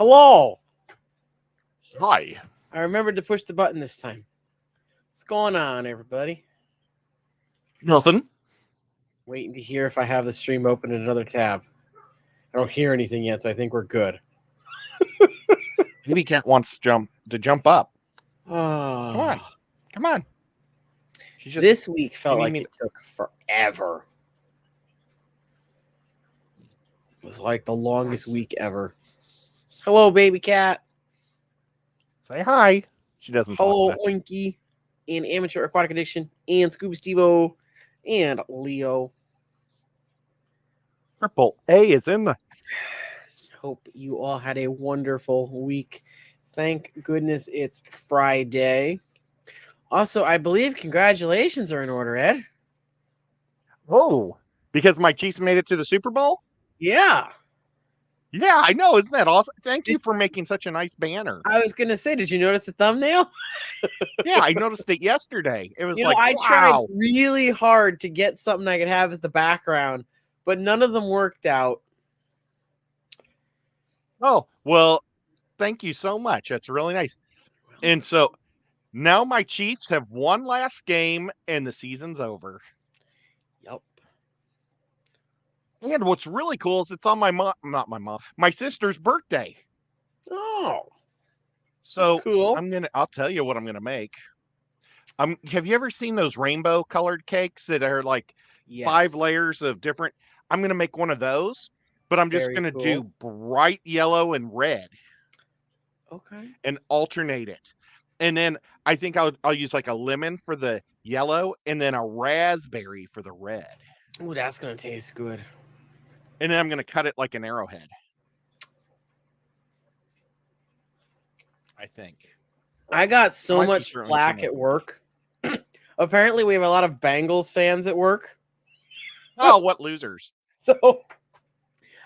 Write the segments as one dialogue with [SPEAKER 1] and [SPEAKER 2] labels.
[SPEAKER 1] Hello.
[SPEAKER 2] Hi.
[SPEAKER 1] I remembered to push the button this time. What's going on, everybody?
[SPEAKER 2] Nothing.
[SPEAKER 1] Waiting to hear if I have the stream open in another tab. I don't hear anything yet, so I think we're good.
[SPEAKER 2] Baby cat wants to jump up.
[SPEAKER 1] Oh.
[SPEAKER 2] Come on.
[SPEAKER 1] This week felt like it took forever. It was like the longest week ever. Hello, baby cat.
[SPEAKER 2] Say hi. She doesn't
[SPEAKER 1] Hello,
[SPEAKER 2] talk much.
[SPEAKER 1] Oinky, and Amateur Aquatic Addiction, and Scuba Stevo, and Leo.
[SPEAKER 2] Triple A is in the...
[SPEAKER 1] Hope you all had a wonderful week. Thank goodness it's Friday. Also, I believe congratulations are in order, Ed.
[SPEAKER 2] Oh, because my Chiefs made it to the Super Bowl?
[SPEAKER 1] Yeah.
[SPEAKER 2] Yeah, I know. Isn't that awesome? Thank you for making such a nice banner.
[SPEAKER 1] I was going to say, did you notice the thumbnail?
[SPEAKER 2] Yeah, I noticed it yesterday. It was
[SPEAKER 1] I
[SPEAKER 2] wow.
[SPEAKER 1] tried really hard to get something I could have as the background, but none of them worked out.
[SPEAKER 2] Oh, well, thank you so much. That's really nice. And so now my Chiefs have one last game and the season's over.
[SPEAKER 1] Yep.
[SPEAKER 2] And what's really cool is it's on my sister's birthday.
[SPEAKER 1] Oh.
[SPEAKER 2] So
[SPEAKER 1] cool.
[SPEAKER 2] I'll tell you what I'm gonna make. Have you ever seen those rainbow colored cakes that are like 5 layers of different? I'm gonna make one of those, but I'm just gonna do bright yellow and red.
[SPEAKER 1] Okay.
[SPEAKER 2] And alternate it. And then I think I'll use like a lemon for the yellow and then a raspberry for the red.
[SPEAKER 1] Oh, that's gonna taste good.
[SPEAKER 2] And then I'm gonna cut it like an arrowhead. I think.
[SPEAKER 1] I got so much flack at work. Apparently, we have a lot of Bengals fans at work.
[SPEAKER 2] Oh, what losers.
[SPEAKER 1] So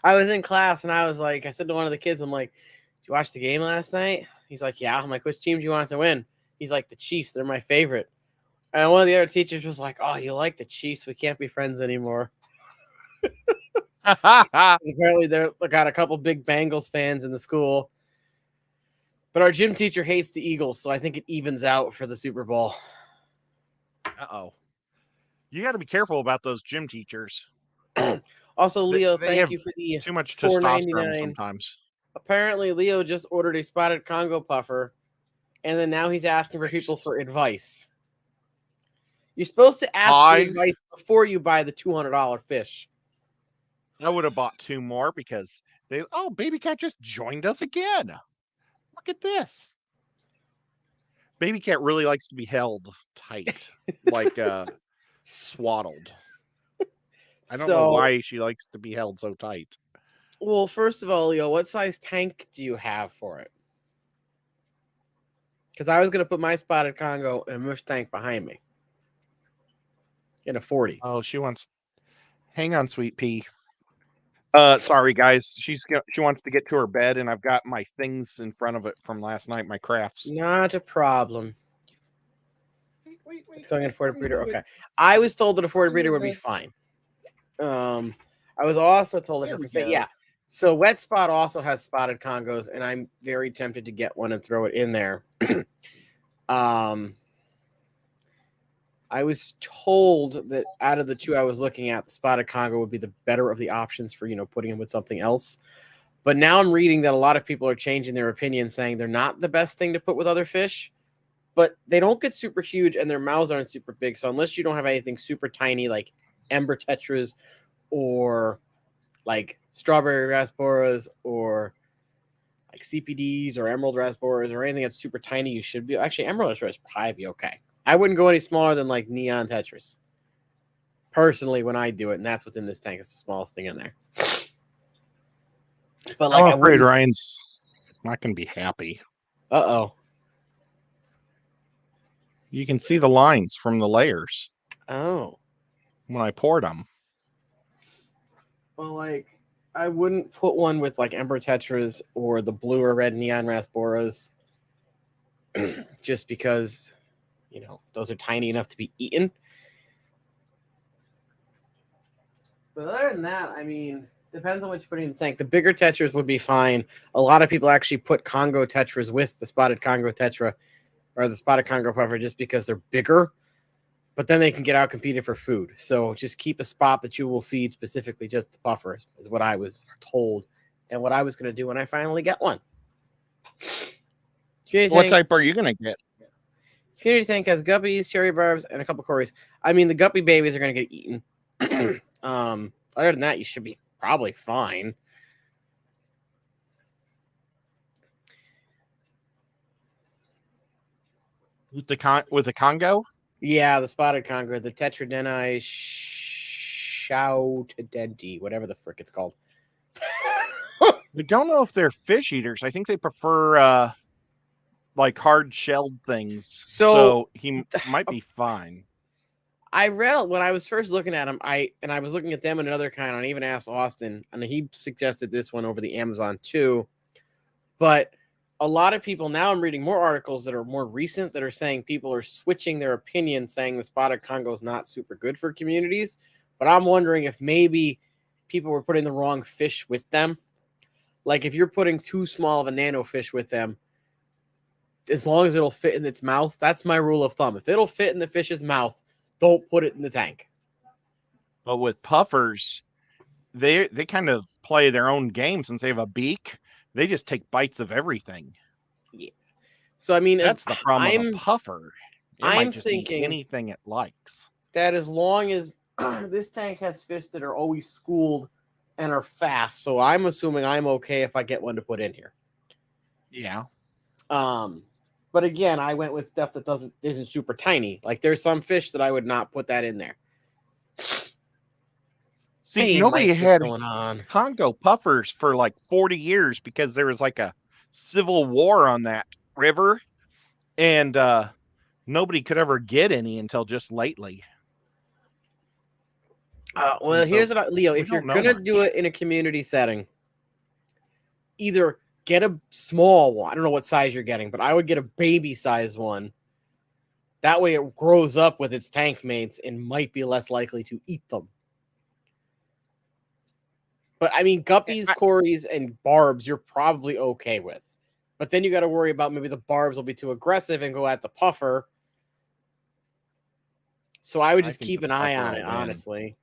[SPEAKER 1] I was in class and I said to one of the kids, I'm like, did you watch the game last night? He's like, yeah. I'm like, which team do you want to win? He's like, the Chiefs. They're my favorite. And one of the other teachers was like, oh, you like the Chiefs? We can't be friends anymore. Apparently, they've got a couple big Bengals fans in the school. But our gym teacher hates the Eagles, so I think it evens out for the Super Bowl.
[SPEAKER 2] Uh-oh. You got to be careful about those gym teachers.
[SPEAKER 1] Also, Leo, thank you for the
[SPEAKER 2] too much testosterone sometimes.
[SPEAKER 1] Apparently, Leo just ordered a spotted Congo puffer, and then now he's asking for people for advice. You're supposed to ask for advice before you buy the $200 fish.
[SPEAKER 2] I would have bought 2 more because Baby Cat just joined us again. Look at this. Baby Cat really likes to be held tight, like swaddled. I don't know why she likes to be held so tight.
[SPEAKER 1] Well, first of all, Leo, what size tank do you have for it? Because I was going to put my spotted Congo in a mush tank behind me. In a 40.
[SPEAKER 2] Oh, she wants... Hang on, sweet pea. Sorry, guys. She wants to get to her bed, and I've got my things in front of it from last night, my crafts.
[SPEAKER 1] Not a problem.
[SPEAKER 2] Wait.
[SPEAKER 1] It's going in a 40 breeder. Okay. I was told that a 40 breeder would be fine. I was also told yeah. So Wet Spot also has spotted Congos, and I'm very tempted to get one and throw it in there. I was told that out of the two I was looking at, the spotted Congo would be the better of the options for, putting in with something else. But now I'm reading that a lot of people are changing their opinion, saying they're not the best thing to put with other fish, but they don't get super huge and their mouths aren't super big. So unless you don't have anything super tiny like Ember Tetras or like Strawberry Rasboras or like CPDs or Emerald Rasboras or anything that's super tiny, you should be... Actually, Emerald Rasboras probably be okay. I wouldn't go any smaller than like Neon Tetris. Personally, when I do it, and that's what's in this tank. It's the smallest thing in there. But
[SPEAKER 2] I'm afraid Ryan's not going to be happy.
[SPEAKER 1] Uh-oh.
[SPEAKER 2] You can see the lines from the layers.
[SPEAKER 1] Oh.
[SPEAKER 2] When I poured them.
[SPEAKER 1] Well, I wouldn't put one with like Ember Tetras or the blue or red Neon Rasboras just because... those are tiny enough to be eaten. But other than that, I mean, Depends on what you put in the tank. The bigger tetras would be fine. A lot of people actually put Congo tetras with the spotted Congo tetra or the spotted Congo puffer just because they're bigger, but then they can get out competed for food. So just keep a spot that you will feed specifically just the puffers is what I was told and what I was going to do when I finally get one.
[SPEAKER 2] What type are you going to get?
[SPEAKER 1] Community tank has guppies, cherry barbs, and a couple cories. I mean, the guppy babies are going to get eaten. Other than that, you should be probably fine.
[SPEAKER 2] With the Congo?
[SPEAKER 1] Yeah, the spotted Congo, the Tetradeni shoutadenti, whatever the frick it's called.
[SPEAKER 2] I don't know if they're fish eaters. I think they prefer like hard shelled things. So he might be fine.
[SPEAKER 1] I read when I was first looking at him, I was looking at them and another kind, and I even asked Austin, and he suggested this one over the Amazon too. But a lot of people now, I'm reading more articles that are more recent that are saying people are switching their opinion, saying the spotted Congo is not super good for communities. But I'm wondering if maybe people were putting the wrong fish with them. Like if you're putting too small of a nano fish with them, as long as it'll fit in its mouth, that's my rule of thumb. If it'll fit in the fish's mouth, don't put it in the tank.
[SPEAKER 2] But with puffers, they kind of play their own game since they have a beak. They just take bites of everything.
[SPEAKER 1] Yeah. So I mean,
[SPEAKER 2] that's the problem with a puffer. It might just eat anything it likes.
[SPEAKER 1] That as long as this tank has fish that are always schooled and are fast, so I'm assuming I'm okay if I get one to put in here.
[SPEAKER 2] Yeah.
[SPEAKER 1] But again, I went with stuff that isn't super tiny. Like there's some fish that I would not put that in there.
[SPEAKER 2] See, hey, nobody had Congo puffers for like 40 years because there was like a civil war on that river, and nobody could ever get any until just lately.
[SPEAKER 1] Well, here's what Leo, if you're going to do it in a community setting, either get a small one. I don't know what size you're getting, but I would get a baby size one. That way it grows up with its tank mates and might be less likely to eat them. But I mean, guppies, cories, and barbs, you're probably okay with. But then you got to worry about maybe the barbs will be too aggressive and go at the puffer. So I would just keep an eye on it, honestly.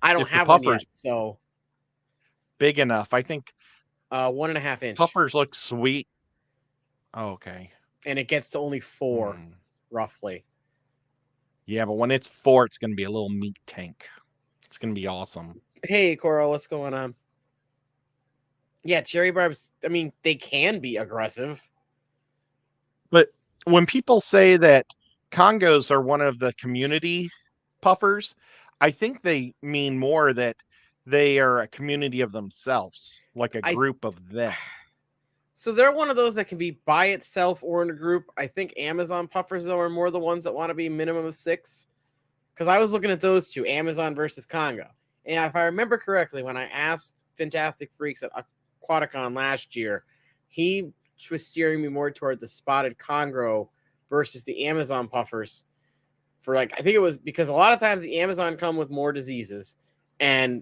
[SPEAKER 1] I don't have one yet, so
[SPEAKER 2] big enough. I think
[SPEAKER 1] 1.5 inch.
[SPEAKER 2] Puffers look sweet. Oh, okay.
[SPEAKER 1] And it gets to only 4, roughly.
[SPEAKER 2] Yeah, but when it's 4, it's going to be a little meat tank. It's going to be awesome.
[SPEAKER 1] Hey, Coral, what's going on? Yeah, cherry barbs, I mean, they can be aggressive.
[SPEAKER 2] But when people say that Congos are one of the community puffers, I think they mean more that they are a community of themselves, like a group of them.
[SPEAKER 1] So they're one of those that can be by itself or in a group. I think Amazon puffers, though, are more the ones that want to be minimum of 6. Because I was looking at those two, Amazon versus Congo. And if I remember correctly, when I asked Fantastic Freaks at Aquaticon last year, he was steering me more toward the spotted Congo versus the Amazon puffers. For like, I think it was because a lot of times the Amazon come with more diseases, and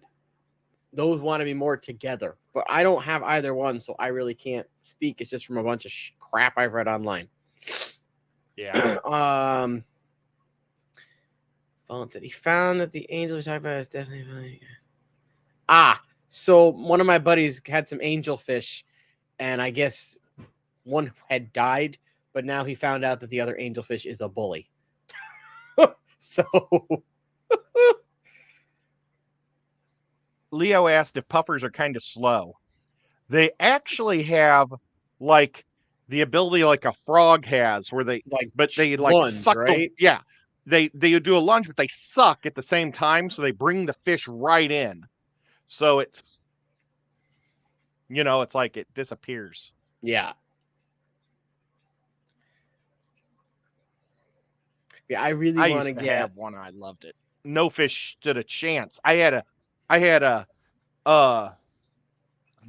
[SPEAKER 1] those want to be more together. But I don't have either one, so I really can't speak. It's just from a bunch of crap I've read online.
[SPEAKER 2] Yeah.
[SPEAKER 1] Vaughn said he found that the angel we talked about is definitely. So one of my buddies had some angelfish, and I guess one had died, but now he found out that the other angelfish is a bully. So
[SPEAKER 2] Leo asked if puffers are kind of slow. They actually have like the ability like a frog has, where they
[SPEAKER 1] lunge,
[SPEAKER 2] suck.
[SPEAKER 1] Right?
[SPEAKER 2] They do a lunge, but they suck at the same time, so they bring the fish right in. So it's, it's like it disappears.
[SPEAKER 1] Yeah. Yeah, I really want to
[SPEAKER 2] have one. I loved it. No fish stood a chance. I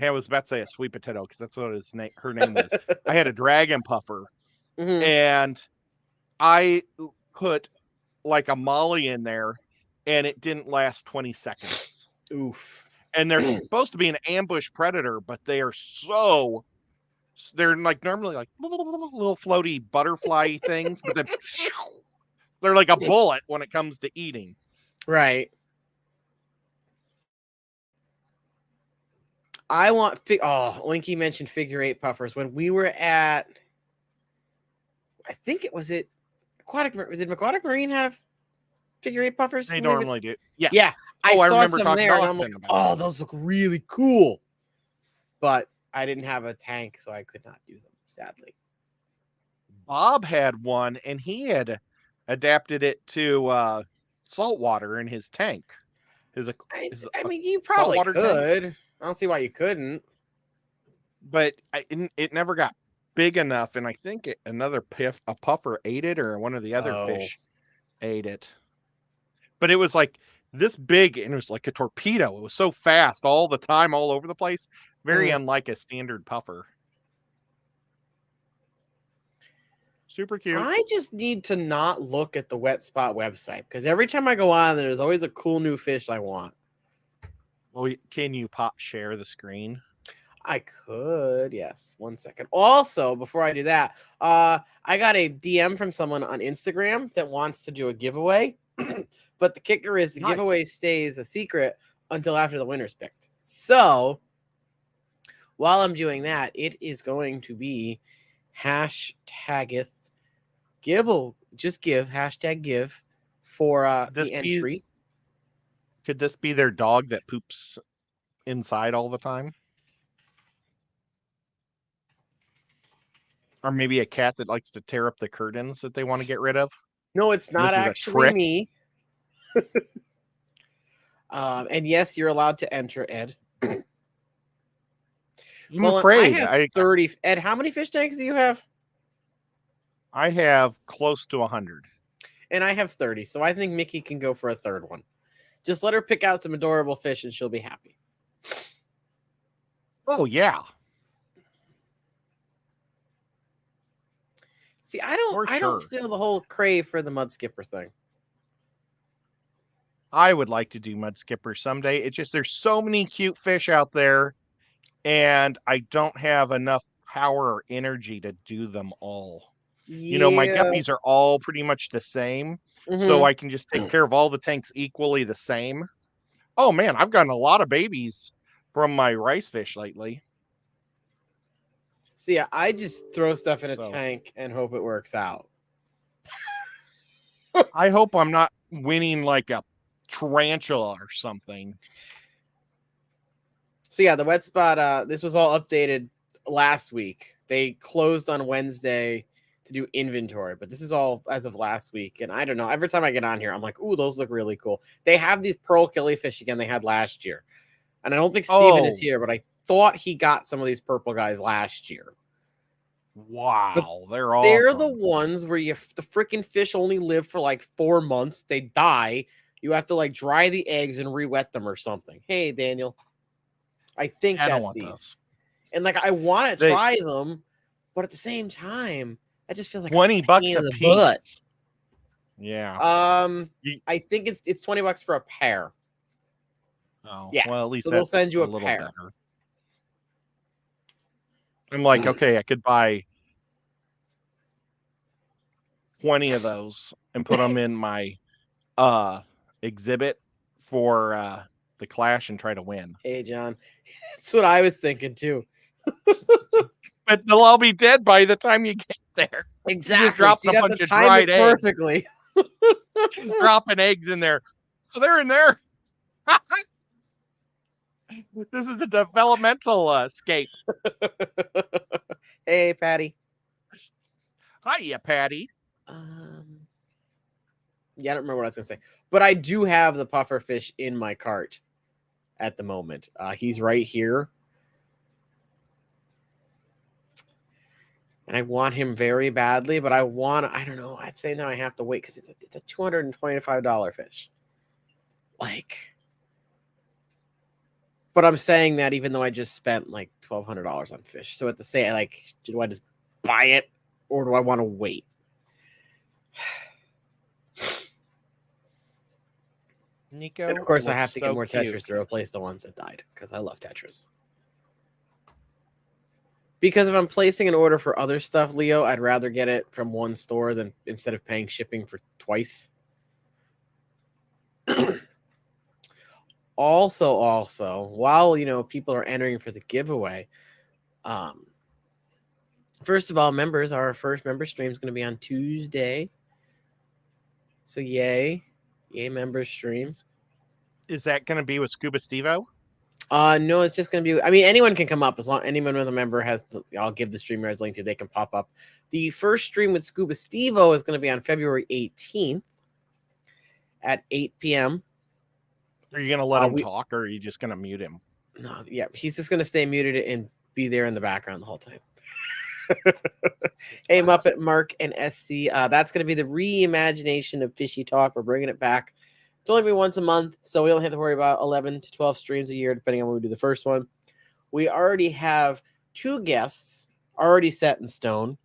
[SPEAKER 2] was about to say a sweet potato because that's what her name is. I had a dragon puffer, and I put like a molly in there, and it didn't last 20 seconds.
[SPEAKER 1] Oof.
[SPEAKER 2] And they're supposed to be an ambush predator, but they're like normally like little floaty butterfly things, but then they're like a bullet when it comes to eating.
[SPEAKER 1] Right. I want Linky mentioned figure 8 puffers. When we were at, I think it was Aquatic. Did Aquatic Marine have figure 8 puffers?
[SPEAKER 2] They normally do. Yes.
[SPEAKER 1] Yeah. I saw
[SPEAKER 2] remember
[SPEAKER 1] some
[SPEAKER 2] talking
[SPEAKER 1] there,
[SPEAKER 2] to
[SPEAKER 1] and I'm like,
[SPEAKER 2] Austin about
[SPEAKER 1] those look really cool. But I didn't have a tank, so I could not do them, sadly.
[SPEAKER 2] Bob had one, and he had adapted it to salt water in his tank.
[SPEAKER 1] I mean, you probably could. Tank. I don't see why you couldn't.
[SPEAKER 2] But it never got big enough, and I think a puffer ate it, or one of the other fish ate it. But it was like this big, and it was like a torpedo. It was so fast all the time, all over the place. Very unlike a standard puffer. Super cute.
[SPEAKER 1] I just need to not look at the Wet Spot website, because every time I go on, there's always a cool new fish I want.
[SPEAKER 2] Well, can you share the screen?
[SPEAKER 1] I could, yes. 1 second. Also, before I do that, I got a DM from someone on Instagram that wants to do a giveaway. But the kicker is the giveaway stays a secret until after the winner's picked. So while I'm doing that, it is going to be #give. Just give #give for the entry.
[SPEAKER 2] Could this be their dog that poops inside all the time? Or maybe a cat that likes to tear up the curtains that they want to get rid of?
[SPEAKER 1] No, it's not actually me. And yes, you're allowed to enter, Ed.
[SPEAKER 2] I'm afraid.
[SPEAKER 1] I have 30. Ed, how many fish tanks do you have?
[SPEAKER 2] I have close to 100.
[SPEAKER 1] And I have 30, so I think Mickey can go for a third one. Just let her pick out some adorable fish and she'll be happy.
[SPEAKER 2] Oh, yeah.
[SPEAKER 1] See, I don't feel the whole crave for the mud skipper thing.
[SPEAKER 2] I would like to do mud skipper someday. It's just there's so many cute fish out there, and I don't have enough power or energy to do them all. Yeah. You know, my guppies are all pretty much the same, so I can just take care of all the tanks equally the same. Oh, man, I've gotten a lot of babies from my rice fish lately.
[SPEAKER 1] See, I just throw stuff in a tank and hope it works out.
[SPEAKER 2] I hope I'm not winning like a tarantula or something.
[SPEAKER 1] So yeah, the Wet Spot, this was all updated last week. They closed on Wednesday to do inventory, but this is all as of last week. And I don't know, every time I get on here, I'm like, ooh, those look really cool. They have these pearl killifish again they had last year. And I don't think Steven is here, but I thought he got some of these purple guys last year.
[SPEAKER 2] Wow, but they're awesome.
[SPEAKER 1] They're the ones where the freaking fish only live for like 4 months. They die. You have to like dry the eggs and re-wet them or something. Hey, Daniel. I think that's these. Those. And like I want to try them, but at the same time, that just feels like
[SPEAKER 2] $20 a piece. Butt. Yeah.
[SPEAKER 1] I think it's $20 for a pair.
[SPEAKER 2] Oh, yeah. Well, at least
[SPEAKER 1] they'll send you a pair.
[SPEAKER 2] Better. I'm like, okay, I could buy 20 of those and put them in my exhibit for the clash and try to win.
[SPEAKER 1] Hey, John, that's what I was thinking too.
[SPEAKER 2] But they'll all be dead by the time you get there.
[SPEAKER 1] Exactly.
[SPEAKER 2] You just dropped a bunch of dried eggs.
[SPEAKER 1] Perfectly.
[SPEAKER 2] Just dropping eggs in there. Oh, they're in there. This is a developmental escape.
[SPEAKER 1] Hey, Patty.
[SPEAKER 2] Hiya, Patty.
[SPEAKER 1] Yeah, I don't remember what I was going to say. But I do have the puffer fish in my cart at the moment. He's right here. And I want him very badly, but I don't know. I'd say now I have to wait because it's a $225 fish. But I'm saying that even though I just spent like $1,200 on fish. So at the same, do I just buy it or do I want to wait?
[SPEAKER 2] Nico.
[SPEAKER 1] And of course, I have
[SPEAKER 2] looks
[SPEAKER 1] to get
[SPEAKER 2] so
[SPEAKER 1] more
[SPEAKER 2] cute.
[SPEAKER 1] Tetris to replace the ones that died because I love Tetris. Because if I'm placing an order for other stuff, Leo, I'd rather get it from one store than instead of paying shipping for twice. Also, while people are entering for the giveaway, first of all, members, our first member stream is going to be on Tuesday. So yay member stream.
[SPEAKER 2] Is that going to be with Scuba Stevo?
[SPEAKER 1] No, it's just going to be. I mean, anyone can come up as long. Anyone with a member has. I'll give the StreamYards link to. They can pop up. The first stream with Scuba Stevo is going to be on February 18th at 8 p.m.
[SPEAKER 2] Are you going to let him talk, or are you just going to mute him?
[SPEAKER 1] No, yeah, he's just going to stay muted and be there in the background the whole time. Hey, Muppet, Mark, and SC. That's going to be the reimagination of Fishie Talk. We're bringing it back. It's only be once a month, so we only have to worry about 11 to 12 streams a year, depending on when we do the first one. We already have 2 guests already set in stone.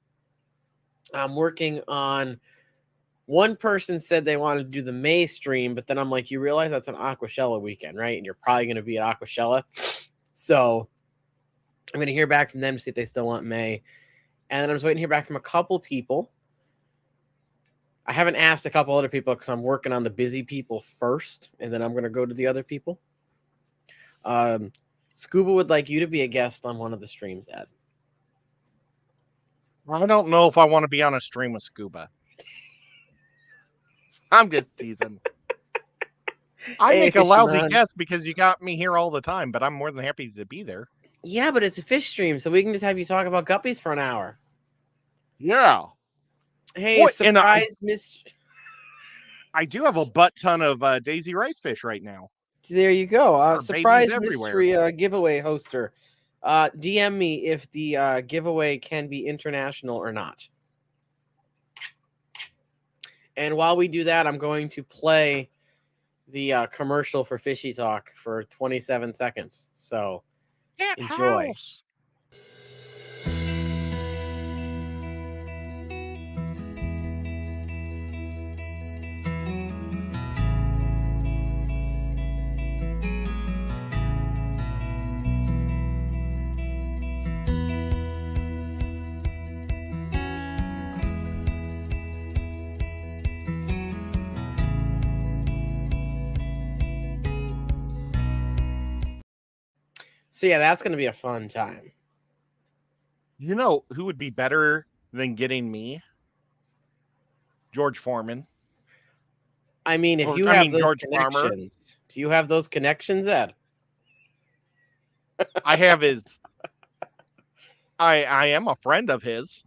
[SPEAKER 1] I'm working on. One person said they wanted to do the May stream, but then I'm like, you realize that's an Aquashella weekend, right? And you're probably going to be at Aquashella. So I'm going to hear back from them to see if they still want May. And then I'm just waiting to hear back from a couple people. I haven't asked a couple other people because I'm working on the busy people first, and then I'm going to go to the other people. Scuba would like you to be a guest on one of the streams, Ed.
[SPEAKER 2] I don't know if I want to be on a stream with Scuba. I'm just teasing. I make a lousy guest because you got me here all the time, but I'm more than happy to be there.
[SPEAKER 1] Yeah, but it's a fish stream, so we can just have you talk about guppies for an hour.
[SPEAKER 2] Yeah.
[SPEAKER 1] Hey, boy, surprise, Miss.
[SPEAKER 2] I do have a butt ton of Daisy Rice fish right now.
[SPEAKER 1] There you go. Surprise mystery giveaway hoster. DM me if the giveaway can be international or not. And while we do that, I'm going to play the commercial for Fishie Talk for 27 seconds. So enjoy.
[SPEAKER 2] House.
[SPEAKER 1] So yeah, that's going to be a fun time.
[SPEAKER 2] You know who would be better than getting me? George Foreman.
[SPEAKER 1] I mean, if you have those connections, do you have those connections, Ed?
[SPEAKER 2] I have his. I am a friend of his.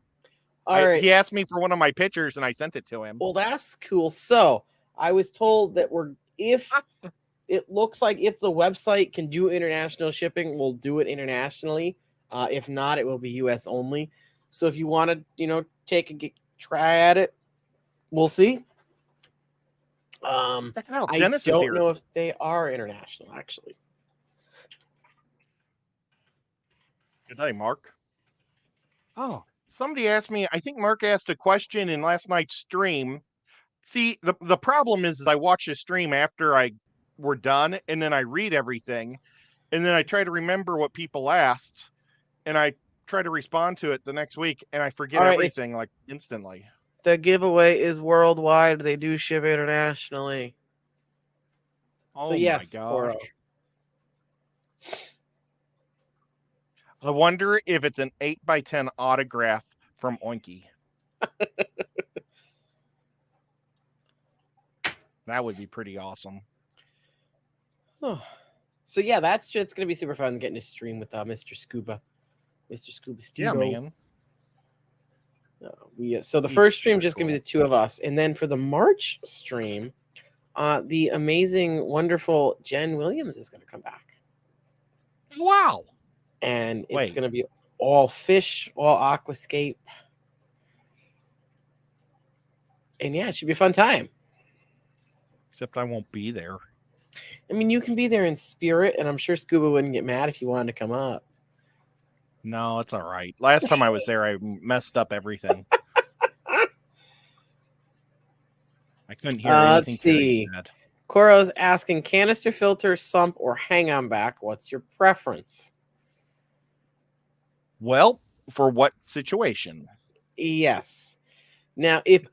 [SPEAKER 1] All right.
[SPEAKER 2] He asked me for one of my pictures, and I sent it to him.
[SPEAKER 1] Well, that's cool. So I was told that if it looks like if the website can do international shipping, we'll do it internationally. If not, it will be U.S. only. So if you want to, take a try at it, we'll see. I don't know if they are international, actually.
[SPEAKER 2] Good day, Mark. Oh, somebody asked me, I think Mark asked a question in last night's stream. See, the problem is I watch a stream after we're done, and then I read everything, and then I try to remember what people asked, and I try to respond to it the next week, and I forget everything like instantly.
[SPEAKER 1] The giveaway is worldwide. They do ship internationally.
[SPEAKER 2] Oh, so yes, my gosh. I wonder if it's an 8x10 autograph from Oinky. That would be pretty awesome.
[SPEAKER 1] Oh. So yeah, it's going to be super fun getting to stream with Mr. Scuba. Mr. Scuba Steve.
[SPEAKER 2] Yeah, man.
[SPEAKER 1] So the first stream just going to be the 2 of us. And then for the March stream, the amazing, wonderful Jen Williams is going to come back.
[SPEAKER 2] Wow.
[SPEAKER 1] And it's going to be all fish, all aquascape. And yeah, it should be a fun time.
[SPEAKER 2] Except I won't be there.
[SPEAKER 1] I mean, you can be there in spirit, and I'm sure Scuba wouldn't get mad if you wanted to come up.
[SPEAKER 2] No, it's all right. Last time I was there, I messed up everything. I couldn't hear anything.
[SPEAKER 1] Let's see. Coro's asking canister filter, sump, or hang on back. What's your preference?
[SPEAKER 2] Well, for what situation?
[SPEAKER 1] Yes. Now, if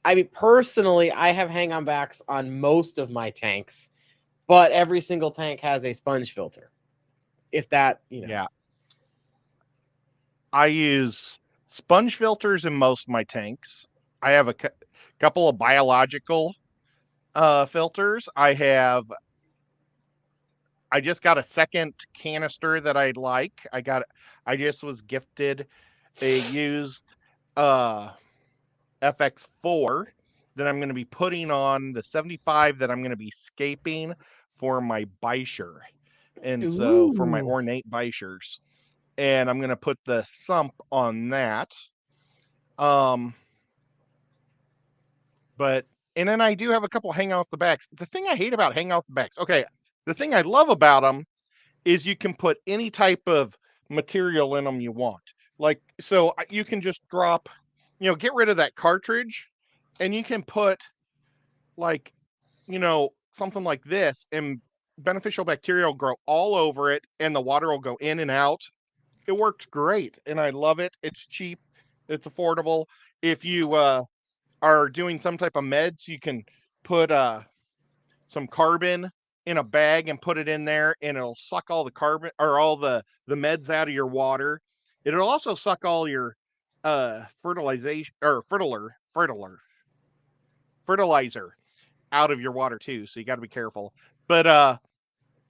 [SPEAKER 1] I mean personally, I have hang on backs on most of my tanks, but every single tank has a sponge filter. If that,
[SPEAKER 2] Yeah. I use sponge filters in most of my tanks. I have a couple of biological filters. I just got a second canister that I like. I just was gifted a used FX4 that I'm going to be putting on the 75 that I'm going to be scaping for my Bisher. And so for my ornate Bishers. And I'm going to put the sump on that. And then I do have a couple hang off the backs. The thing I hate about hang off the backs, okay, the thing I love about them is you can put any type of material in them you want. Like, so you can just drop, get rid of that cartridge and you can put like, something like this and beneficial bacteria will grow all over it and the water will go in and out. It works great and I love it. It's cheap. It's affordable. If you are doing some type of meds, you can put some carbon in a bag and put it in there and it'll suck all the carbon or all the meds out of your water. It'll also suck all your fertilization or fertilizer out of your water too. So you got to be careful. But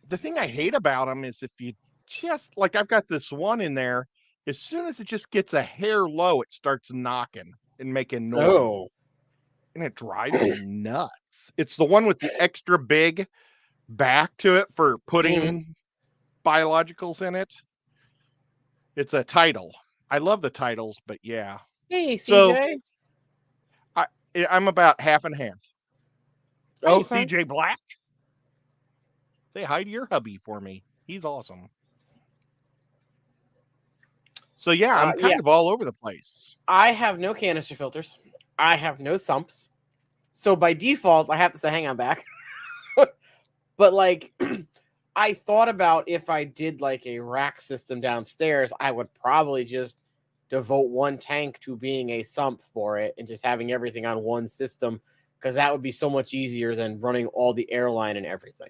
[SPEAKER 2] the thing I hate about them is if you just like I've got this one in there, as soon as it just gets a hair low, it starts knocking and making noise. And it drives me nuts. It's the one with the extra big back to it for putting biologicals in it. It's a title. I love the titles, but yeah.
[SPEAKER 1] Hey, CJ.
[SPEAKER 2] So I'm about half and half.
[SPEAKER 1] Okay.
[SPEAKER 2] Hey, CJ Black. Say hi to your hubby for me. He's awesome. So yeah, I'm kind of all over the place.
[SPEAKER 1] I have no canister filters. I have no sumps. So by default, I have to say hang on back. But like I thought about if I did like a rack system downstairs, I would probably just devote one tank to being a sump for it and just having everything on one system because that would be so much easier than running all the airline and everything.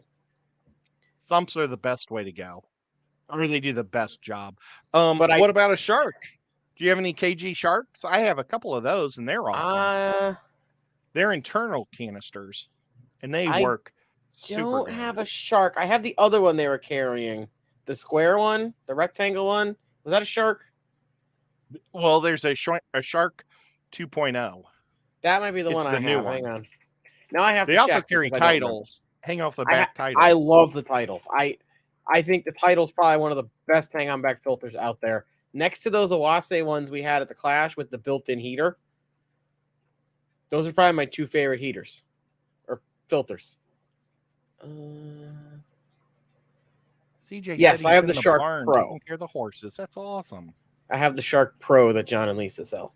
[SPEAKER 2] Sumps are the best way to go. Or they do the best job. What about a shark? Do you have any KG sharks? I have a couple of those and they're awesome. They're internal canisters and they work super good.
[SPEAKER 1] I don't have a shark. I have the other one they were carrying. The square one, the rectangle one. Was that a shark?
[SPEAKER 2] Well, there's a shark 2.0.
[SPEAKER 1] That might be the one I have. New one. Hang on. Now I have
[SPEAKER 2] they
[SPEAKER 1] to
[SPEAKER 2] also carry titles. Hang off the back titles.
[SPEAKER 1] I love the titles. I think the title's probably one of the best hang on back filters out there. Next to those Awase ones we had at the Clash with the built-in heater. Those are probably my two favorite heaters or filters.
[SPEAKER 2] CJ
[SPEAKER 1] yes, I have the Shark Pro.
[SPEAKER 2] Taking care of the horses. That's awesome.
[SPEAKER 1] I have the Shark Pro that John and Lisa sell.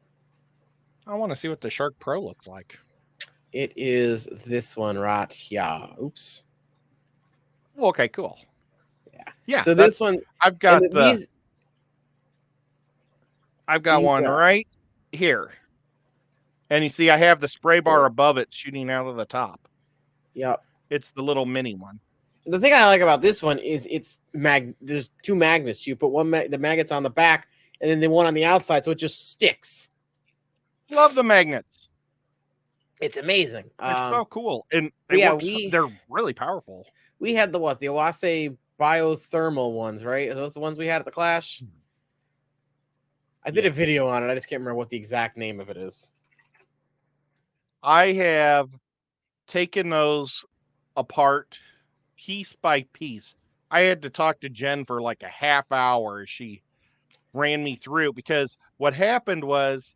[SPEAKER 2] I want to see what the Shark Pro looks like.
[SPEAKER 1] It is this one right here. Oops.
[SPEAKER 2] Okay, cool. Yeah.
[SPEAKER 1] So this one,
[SPEAKER 2] I've got I've got one right here. And you see, I have the spray bar above it shooting out of the top.
[SPEAKER 1] Yep.
[SPEAKER 2] It's the little mini one.
[SPEAKER 1] The thing I like about this one is there's two magnets. You put the magnets on the back and then the one on the outside, so it just sticks.
[SPEAKER 2] Love the magnets.
[SPEAKER 1] It's amazing.
[SPEAKER 2] They're so cool. And they're really powerful.
[SPEAKER 1] We had the Awase biothermal ones, right? Are those the ones we had at the Clash? I did a video on it. I just can't remember what the exact name of it is.
[SPEAKER 2] I have taken those apart piece by piece. I had to talk to Jen for like a half hour. She ran me through because what happened was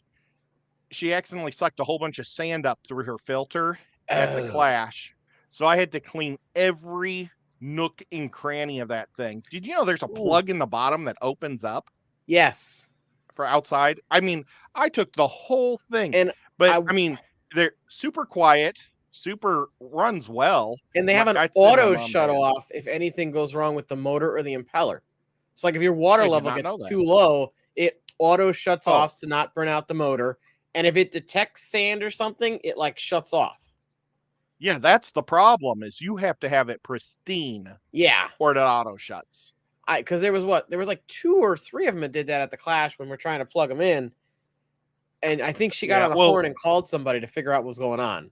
[SPEAKER 2] she accidentally sucked a whole bunch of sand up through her filter at the Clash. So I had to clean every nook and cranny of that thing. Did you know there's a plug in the bottom that opens up?
[SPEAKER 1] Yes.
[SPEAKER 2] For outside. I mean, I took the whole thing. But I mean, they're super quiet. super runs well.
[SPEAKER 1] And they have an
[SPEAKER 2] I'd say my
[SPEAKER 1] auto
[SPEAKER 2] mom
[SPEAKER 1] shut
[SPEAKER 2] did.
[SPEAKER 1] off if anything goes wrong with the motor or the impeller. So like if your water
[SPEAKER 2] I did
[SPEAKER 1] level
[SPEAKER 2] not know
[SPEAKER 1] gets
[SPEAKER 2] that.
[SPEAKER 1] too low, it auto shuts
[SPEAKER 2] Oh.
[SPEAKER 1] off to not burn out the motor. And if it detects sand or something, it like shuts off.
[SPEAKER 2] Yeah, that's the problem is you have to have it pristine
[SPEAKER 1] Yeah.
[SPEAKER 2] or it auto shuts.
[SPEAKER 1] Because there was like 2 or 3 of them that did that at the Clash when we're trying to plug them in. And I think she got on the horn and called somebody to figure out what was going on.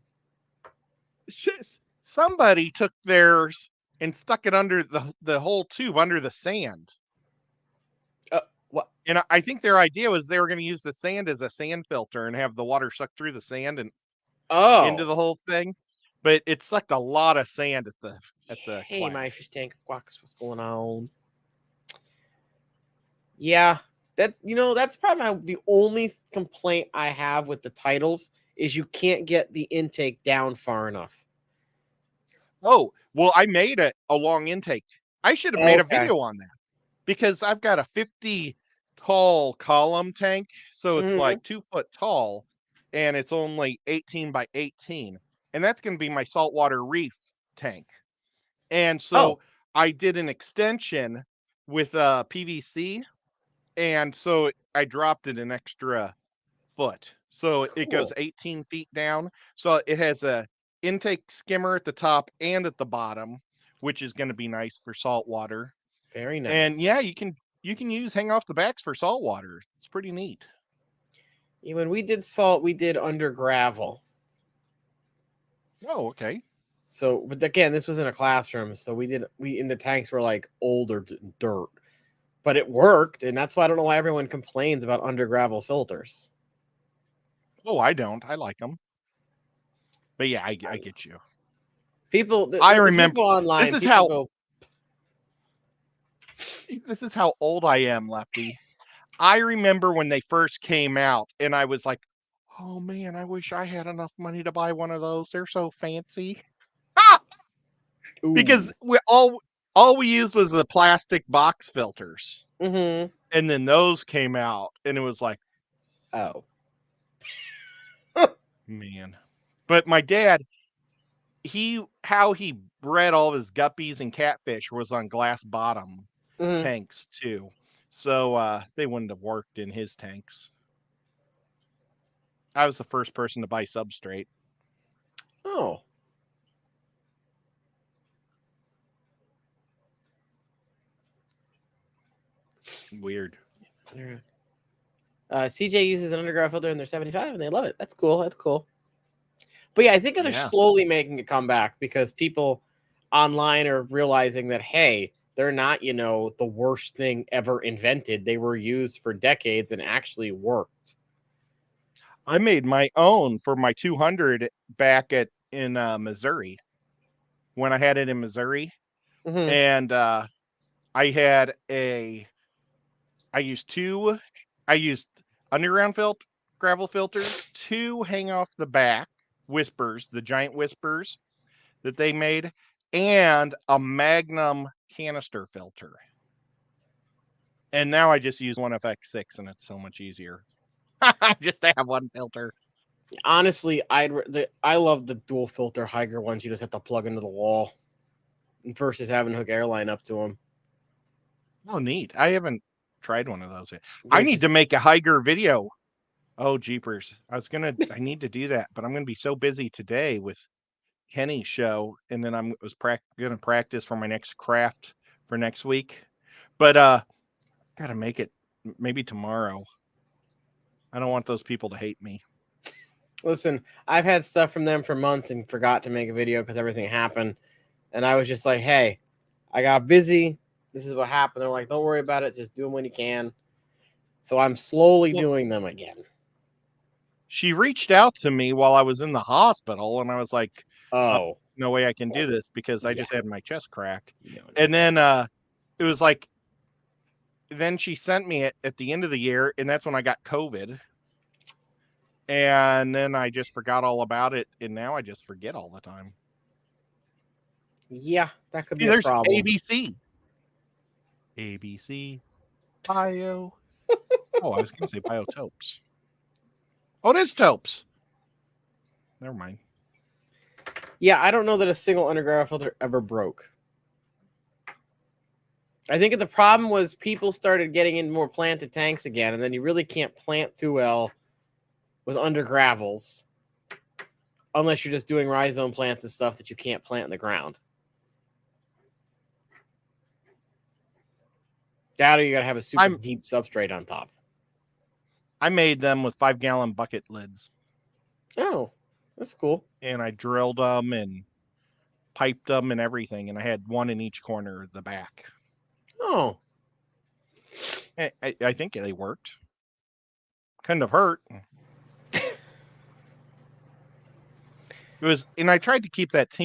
[SPEAKER 2] Somebody took theirs and stuck it under the whole tube under the sand.
[SPEAKER 1] What?
[SPEAKER 2] And I think their idea was they were going to use the sand as a sand filter and have the water suck through the sand and into the whole thing. But it sucked a lot of sand at the
[SPEAKER 1] Hey,
[SPEAKER 2] Clash.
[SPEAKER 1] my fish tank quacks, what's going on? Yeah, that's probably the only complaint I have with the titles is you can't get the intake down far enough.
[SPEAKER 2] Oh, well, I made a long intake. I should have made a video on that because I've got a 50 tall column tank. So it's like 2 foot tall and it's only 18 by 18. And that's going to be my saltwater reef tank. And so I did an extension with PVC. And so I dropped it an extra foot. So it goes 18 feet down. So it has a intake skimmer at the top and at the bottom, which is going to be nice for salt water.
[SPEAKER 1] Very nice.
[SPEAKER 2] And yeah, you can use hang off the backs for salt water. It's pretty neat.
[SPEAKER 1] Yeah, when we did salt, we did under gravel.
[SPEAKER 2] Oh, okay.
[SPEAKER 1] So, but again, this was in a classroom, so we in the tanks were like older dirt, but it worked, and that's why I don't know why everyone complains about under gravel filters.
[SPEAKER 2] Oh, I don't. I like them. But yeah, I get you.
[SPEAKER 1] People,
[SPEAKER 2] I remember
[SPEAKER 1] people online.
[SPEAKER 2] This is how old I am, Lefty. I remember when they first came out, and I was like, "Oh man, I wish I had enough money to buy one of those. They're so fancy." Because all we used was the plastic box filters, and then those came out, and it was like,
[SPEAKER 1] oh
[SPEAKER 2] man. But my dad, how he bred all of his guppies and catfish was on glass bottom tanks too, so they wouldn't have worked in his tanks. I was the first person to buy substrate.
[SPEAKER 1] Oh.
[SPEAKER 2] Weird.
[SPEAKER 1] CJ uses an underground filter in their 75 and they love it. That's cool. That's cool. But yeah, I think they're slowly making a comeback because people online are realizing that, hey, they're not, the worst thing ever invented. They were used for decades and actually worked.
[SPEAKER 2] I made my own for my 200 back in Missouri when I had it in Missouri. And I used underground gravel filters to hang off the back, whispers, the giant whispers that they made, and a Magnum canister filter. And now I just use one FX6 and it's so much easier. Just to have one filter.
[SPEAKER 1] Honestly, I love the dual filter Higer ones. You just have to plug into the wall versus having to hook airline up to them.
[SPEAKER 2] Oh, neat. I haven't tried one of those yet. I need to make a Higer video. Oh, jeepers. I need to do that, but I'm going to be so busy today with Kenny's show. And then going to practice for my next craft for next week. But, got to make it maybe tomorrow. I don't want those people to hate me.
[SPEAKER 1] Listen, I've had stuff from them for months and forgot to make a video because everything happened. And I was just like, hey, I got busy. This is what happened. They're like, don't worry about it. Just do them when you can. So I'm slowly doing them again.
[SPEAKER 2] She reached out to me while I was in the hospital, and I was like,
[SPEAKER 1] oh,
[SPEAKER 2] no way I can do this because I just had my chest cracked. And then it was like, then she sent me it at the end of the year, and that's when I got COVID. And then I just forgot all about it, and now I just forget all the time.
[SPEAKER 1] Yeah, that could be a problem.
[SPEAKER 2] ABC, bio. Oh, I was going to say biotopes. Oh, it is topes. Never mind.
[SPEAKER 1] Yeah, I don't know that a single underground filter ever broke. I think the problem was people started getting in more planted tanks again, and then you really can't plant too well with under gravels unless you're just doing rhizome plants and stuff that you can't plant in the ground. That or you got to have a super deep substrate on top.
[SPEAKER 2] I made them with 5-gallon bucket lids.
[SPEAKER 1] Oh, that's cool.
[SPEAKER 2] And I drilled them and piped them and everything, and I had one in each corner of the back.
[SPEAKER 1] Oh.
[SPEAKER 2] I think they worked. Couldn't have hurt. It was, and I tried to keep that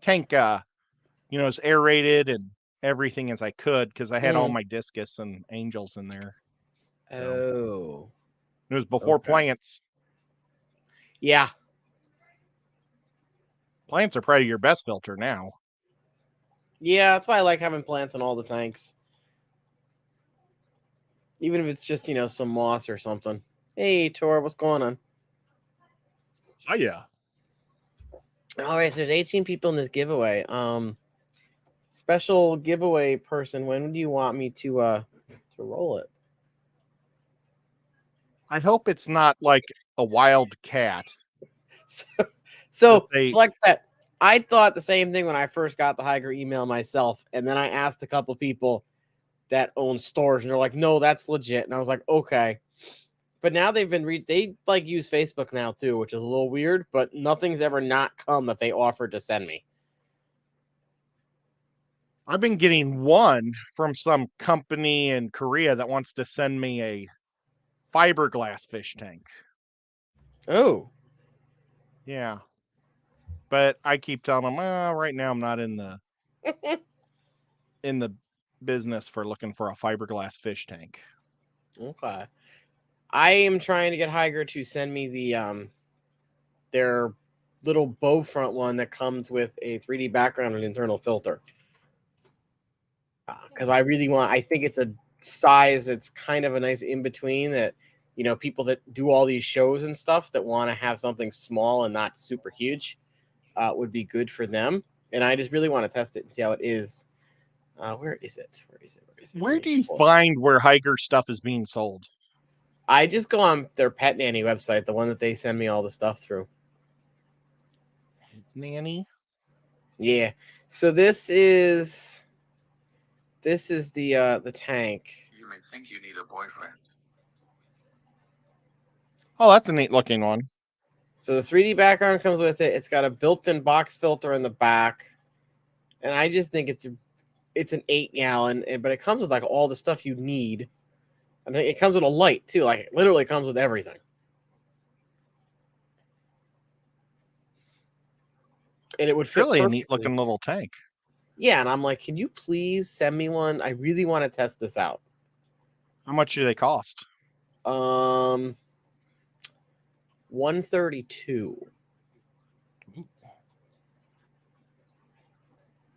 [SPEAKER 2] tank as aerated and everything as I could, because I had all my discus and angels in there. So
[SPEAKER 1] oh.
[SPEAKER 2] it was before plants.
[SPEAKER 1] Yeah.
[SPEAKER 2] Plants are probably your best filter now.
[SPEAKER 1] Yeah, that's why I like having plants in all the tanks. Even if it's just, some moss or something. Hey, Tor, what's going on?
[SPEAKER 2] Oh, yeah.
[SPEAKER 1] All right, so there's 18 people in this giveaway. Special giveaway person, when do you want me to roll it?
[SPEAKER 2] I hope it's not like a wild cat.
[SPEAKER 1] So select that. I thought the same thing when I first got the Higer email myself, and then I asked a couple people that own stores, and they're like, "No, that's legit." And I was like, "Okay." But now they use Facebook now too, which is a little weird. But nothing's ever not come that they offered to send me.
[SPEAKER 2] I've been getting one from some company in Korea that wants to send me a fiberglass fish tank.
[SPEAKER 1] Oh.
[SPEAKER 2] Yeah. But I keep telling them, right now I'm not in the business for looking for a fiberglass fish tank.
[SPEAKER 1] Okay. I am trying to get Higer to send me their little bow front one that comes with a 3D background and internal filter. Because I think it's a size that's kind of a nice in-between that, people that do all these shows and stuff that want to have something small and not super huge would be good for them. And I just really want to test it and see how it is. Where is it?
[SPEAKER 2] Where do you find where Higer stuff is being sold?
[SPEAKER 1] I just go on their Pet Nanny website, the one that they send me all the stuff through.
[SPEAKER 2] Nanny?
[SPEAKER 1] Yeah. So this is the tank.
[SPEAKER 3] You may think you need a boyfriend.
[SPEAKER 2] Oh, that's a neat looking one.
[SPEAKER 1] So the 3D background comes with it. It's got a built-in box filter in the back. And I just think it's an 8-gallon, but it comes with like all the stuff you need. I think it comes with a light too. Like it literally comes with everything. And it would fit
[SPEAKER 2] really
[SPEAKER 1] perfectly.
[SPEAKER 2] A neat looking little tank.
[SPEAKER 1] Yeah, and I'm like, can you please send me one? I really want to test this out.
[SPEAKER 2] How much do they cost?
[SPEAKER 1] $132.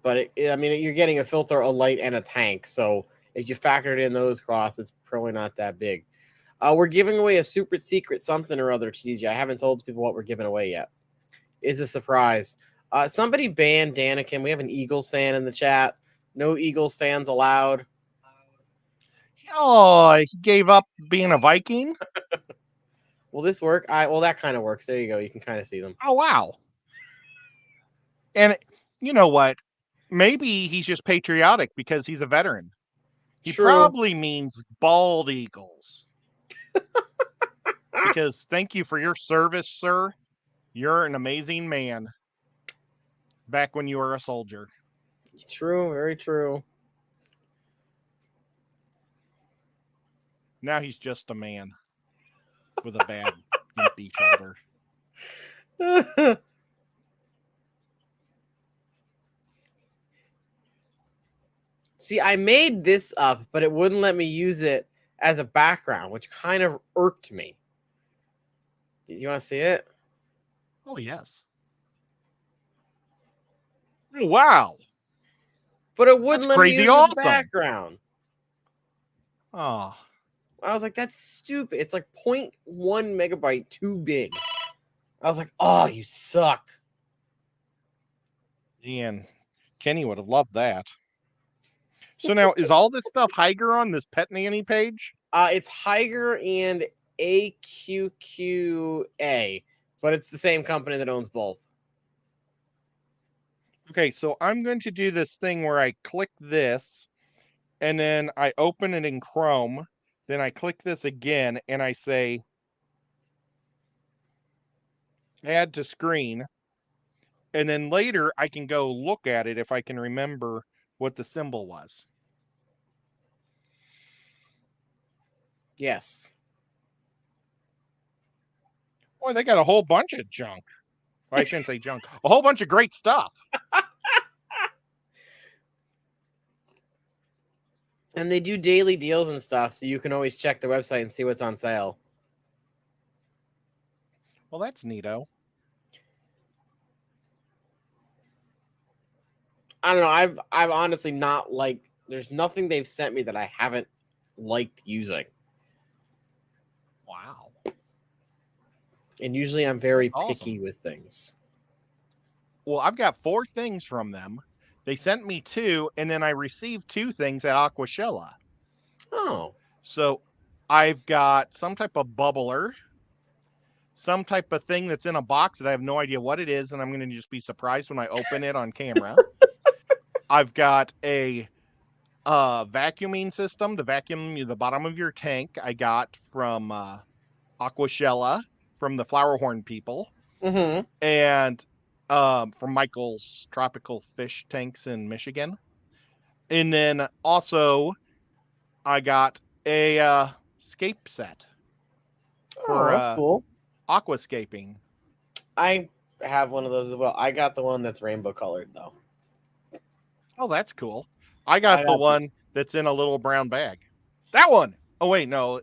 [SPEAKER 1] But you're getting a filter, a light, and a tank. So if you factored in those costs, it's probably not that big. We're giving away a super secret something or other, TJ. I haven't told people what we're giving away yet. It's a surprise. Somebody banned Danikin. We have an Eagles fan in the chat. No Eagles fans allowed.
[SPEAKER 2] Oh, he gave up being a Viking?
[SPEAKER 1] Will this work? That kind of works. There you go. You can kind of see them.
[SPEAKER 2] Oh, wow. And you know what? Maybe he's just patriotic because he's a veteran. He probably means bald eagles. Because thank you for your service, sir. You're an amazing man. Back when you were a soldier.
[SPEAKER 1] True, very true.
[SPEAKER 2] Now he's just a man with a bad gimpy shoulder.
[SPEAKER 1] See, I made this up, but it wouldn't let me use it as a background, which kind of irked me. Do you want to see it?
[SPEAKER 2] Oh, yes. Oh, wow.
[SPEAKER 1] But it wouldn't let me use it as a background.
[SPEAKER 2] Oh.
[SPEAKER 1] I was like, that's stupid. It's like 0.1 megabyte too big. I was like, oh, you suck.
[SPEAKER 2] And Kenny would have loved that. So now, is all this stuff Higer on this Pet Nanny page?
[SPEAKER 1] It's Higer and AQQA, but it's the same company that owns both.
[SPEAKER 2] Okay, so I'm going to do this thing where I click this, and then I open it in Chrome. Then I click this again, and I say add to screen. And then later I can go look at it if I can remember what the symbol was.
[SPEAKER 1] Yes.
[SPEAKER 2] Boy, they got a whole bunch of junk. Well, I shouldn't say junk. A whole bunch of great stuff.
[SPEAKER 1] And they do daily deals and stuff, so you can always check the website and see what's on sale.
[SPEAKER 2] Well, that's neato.
[SPEAKER 1] I don't know. I've honestly not liked. There's nothing they've sent me that I haven't liked using.
[SPEAKER 2] Wow.
[SPEAKER 1] And usually I'm very
[SPEAKER 2] Awesome.
[SPEAKER 1] picky with things.
[SPEAKER 2] Well, I've got 4 things from them. They sent me 2, and then I received 2 things at Aquashella.
[SPEAKER 1] Oh.
[SPEAKER 2] So I've got some type of bubbler, some type of thing that's in a box that I have no idea what it is, and I'm going to just be surprised when I open it on camera. I've got a vacuuming system to vacuum the bottom of your tank. I got from Aquashella, from the Flower Horn people,
[SPEAKER 1] Mm-hmm.
[SPEAKER 2] and from Michael's Tropical Fish Tanks in Michigan. And then also I got a scape set for
[SPEAKER 1] that's cool.
[SPEAKER 2] aquascaping.
[SPEAKER 1] I have one of those as well. I got the one that's rainbow colored though.
[SPEAKER 2] Oh, that's cool. I got the one that's in a little brown bag. That one. Oh wait, no.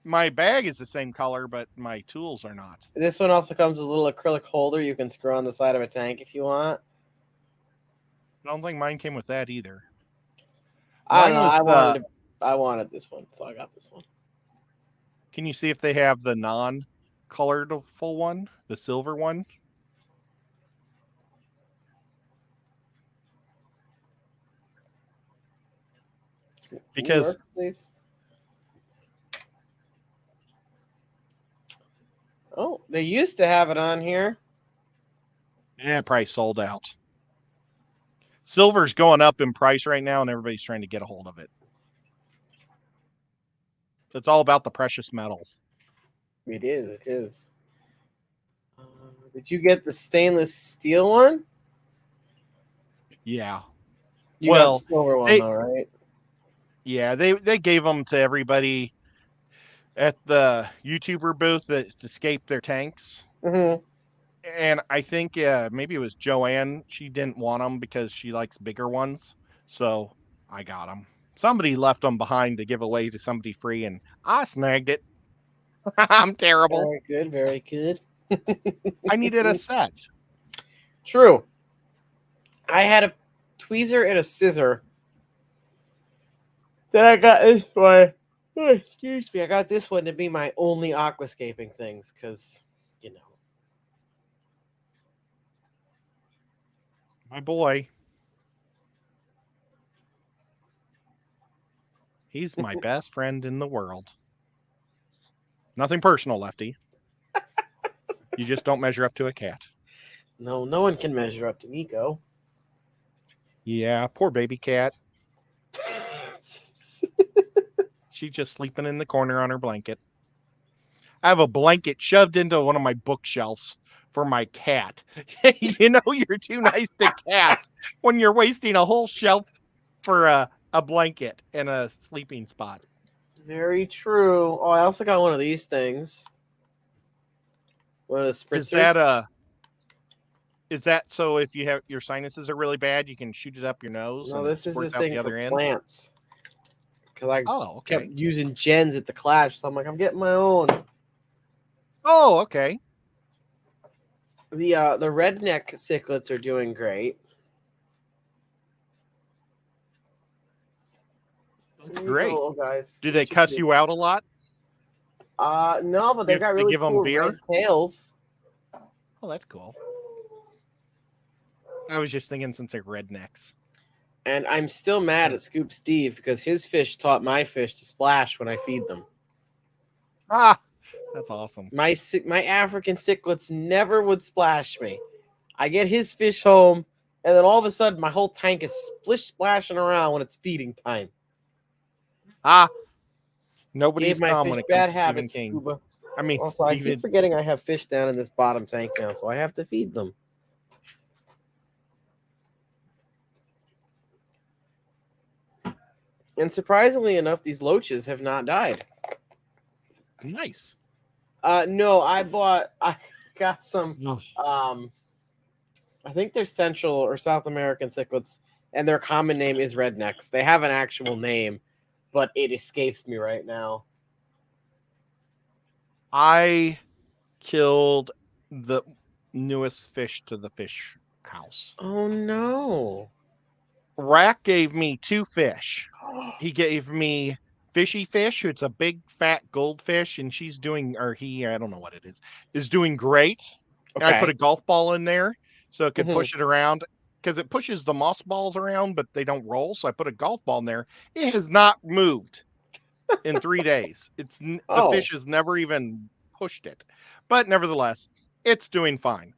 [SPEAKER 2] My bag is the same color, but my tools are not.
[SPEAKER 1] This one also comes with a little acrylic holder you can screw on the side of a tank if you want.
[SPEAKER 2] I don't think mine came with that either.
[SPEAKER 1] I don't know. I wanted this one, so I got this one.
[SPEAKER 2] Can you see if they have the non-colored full one, the silver one? Because
[SPEAKER 1] oh, they used to have it on here.
[SPEAKER 2] yeah, probably sold out. Silver's going up in price right now, and everybody's trying to get a hold of it. It's all about the precious metals.
[SPEAKER 1] It is. It is. Did you get the stainless steel one?
[SPEAKER 2] Yeah.
[SPEAKER 1] You got the silver one, though, right?
[SPEAKER 2] Yeah, they gave them to everybody at the YouTuber booth that escaped their tanks.
[SPEAKER 1] Mm-hmm.
[SPEAKER 2] And I think maybe it was Joanne. She didn't want them because she likes bigger ones. So I got them. Somebody left them behind to give away to somebody free, and I snagged it. I'm terrible.
[SPEAKER 1] Very good. Very good.
[SPEAKER 2] I needed a set.
[SPEAKER 1] True. I had a tweezer and a scissor that I got this one. Oh, excuse me. I got this one to be my only aquascaping things because, you know.
[SPEAKER 2] My boy. He's my best friend in the world. Nothing personal, Lefty. You just don't measure up to a cat.
[SPEAKER 1] No one can measure up to Nico.
[SPEAKER 2] Yeah, poor baby cat. She's just sleeping in the corner on her blanket. I have a blanket shoved into one of my bookshelves for my cat. You know you're too nice to cats when you're wasting a whole shelf for a blanket and a sleeping spot.
[SPEAKER 1] Very true. Oh, I also got one of these things. One of the spritzers.
[SPEAKER 2] Is that so if you have your sinuses are really bad, you can shoot it up your nose?
[SPEAKER 1] No,
[SPEAKER 2] and
[SPEAKER 1] this is the thing
[SPEAKER 2] the
[SPEAKER 1] for
[SPEAKER 2] other end?
[SPEAKER 1] plants. Because I
[SPEAKER 2] okay.
[SPEAKER 1] kept using Jen's at the Clash, so I'm like, I'm getting my own.
[SPEAKER 2] Oh, okay.
[SPEAKER 1] The redneck cichlids are doing great.
[SPEAKER 2] That's great.
[SPEAKER 1] Go, guys.
[SPEAKER 2] Do they cuss you out a lot?
[SPEAKER 1] No, but they got really cool red tails.
[SPEAKER 2] Oh, that's cool. I was just thinking since they're rednecks.
[SPEAKER 1] And I'm still mad at Scoop Steve because his fish taught my fish to splash when I feed them.
[SPEAKER 2] Ah, that's awesome.
[SPEAKER 1] My African cichlids never would splash me. I get his fish home, and then all of a sudden my whole tank is splashing around when it's feeding time.
[SPEAKER 2] Ah, nobody's
[SPEAKER 1] Gave my
[SPEAKER 2] calm
[SPEAKER 1] fish
[SPEAKER 2] when it comes
[SPEAKER 1] bad
[SPEAKER 2] to Stephen
[SPEAKER 1] habits,
[SPEAKER 2] King.
[SPEAKER 1] Scuba.
[SPEAKER 2] I mean,
[SPEAKER 1] Also, I keep
[SPEAKER 2] Stephen.
[SPEAKER 1] forgetting I have fish down in this bottom tank now, so I have to feed them. And surprisingly enough, these loaches have not died.
[SPEAKER 2] Nice.
[SPEAKER 1] No, I got some.
[SPEAKER 2] Oh.
[SPEAKER 1] I think they're Central or South American cichlids, and their common name is rednecks. They have an actual name, but it escapes me right now.
[SPEAKER 2] I killed the newest fish to the fish house.
[SPEAKER 1] Oh no!
[SPEAKER 2] Rack gave me 2 fish. He gave me fishie fish, it's a big fat goldfish, and she's doing, or he, I don't know what it is doing great.
[SPEAKER 1] Okay.
[SPEAKER 2] And I put a golf ball in there so it could
[SPEAKER 1] Mhm.
[SPEAKER 2] push it around because it pushes the moss balls around, but they don't roll. So I put a golf ball in there. It has not moved in 3 days. The fish has never even pushed it, but nevertheless, it's doing fine.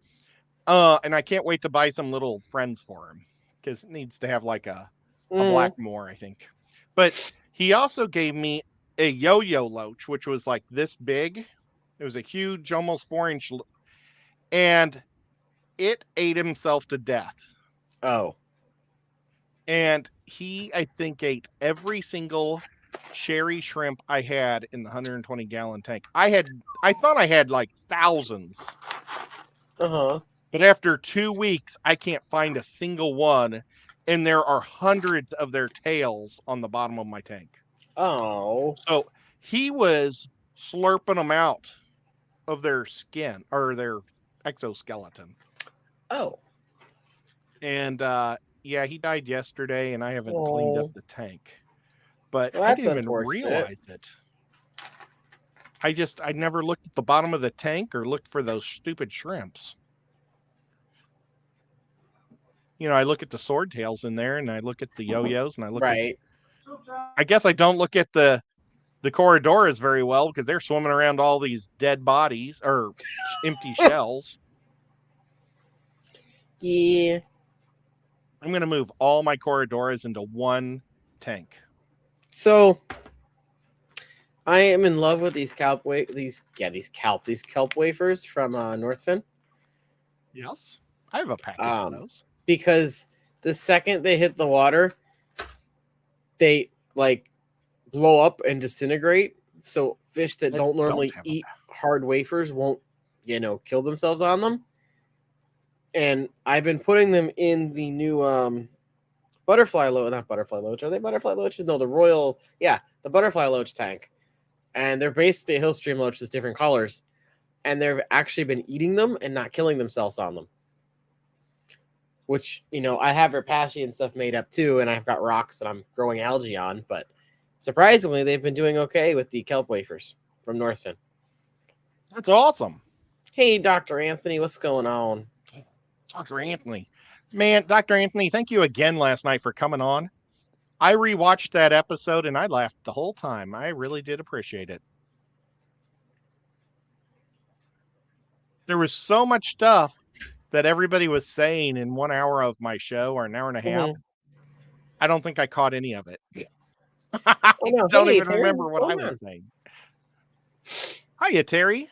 [SPEAKER 2] And I can't wait to buy some little friends for him because it needs to have like a black moor, I think. But he also gave me a yo-yo loach, which was like this big. It was a huge, almost 4-inch, and it ate himself to death.
[SPEAKER 1] Oh.
[SPEAKER 2] And he, I think, ate every single cherry shrimp I had in the 120-gallon tank. I thought I had like thousands.
[SPEAKER 1] Uh-huh.
[SPEAKER 2] But after 2 weeks, I can't find a single one, and there are hundreds of their tails on the bottom of my tank.
[SPEAKER 1] Oh.
[SPEAKER 2] So he was slurping them out of their skin or their exoskeleton.
[SPEAKER 1] Oh.
[SPEAKER 2] And yeah, he died yesterday, and I haven't cleaned up the tank. But
[SPEAKER 1] Well,
[SPEAKER 2] I
[SPEAKER 1] that's
[SPEAKER 2] didn't even
[SPEAKER 1] unfortunate.
[SPEAKER 2] realize it. I never looked at the bottom of the tank or looked for those stupid shrimps. You know, I look at the swordtails in there, and I look at the yo-yos, and I look
[SPEAKER 1] Right.
[SPEAKER 2] I guess I don't look at the corridoras very well because they're swimming around all these dead bodies or empty shells.
[SPEAKER 1] Yeah.
[SPEAKER 2] I'm going to move all my corridoras into one tank.
[SPEAKER 1] So I am in love with these kelp wafers from Northfin.
[SPEAKER 2] Yes, I have a package of those.
[SPEAKER 1] Because the second they hit the water, they like blow up and disintegrate. So fish that don't normally eat hard wafers won't, kill themselves on them. And I've been putting them in the new butterfly loach. Not butterfly loach. Are they butterfly loaches? No, the butterfly loach tank. And they're basically a hillstream loach, just different colors. And they've actually been eating them and not killing themselves on them. Which, I have rapashi and stuff made up too, and I've got rocks that I'm growing algae on, but surprisingly, they've been doing okay with the kelp wafers from Northfin.
[SPEAKER 2] That's awesome.
[SPEAKER 1] Hey, Dr. Anthony, what's going on?
[SPEAKER 2] Dr. Anthony. Man, Dr. Anthony, thank you again last night for coming on. I rewatched that episode, and I laughed the whole time. I really did appreciate it. There was so much stuff that everybody was saying in 1 hour of my show, or an hour and a half. I don't think I caught any of it. I don't even remember what I was saying. Hiya, Terry.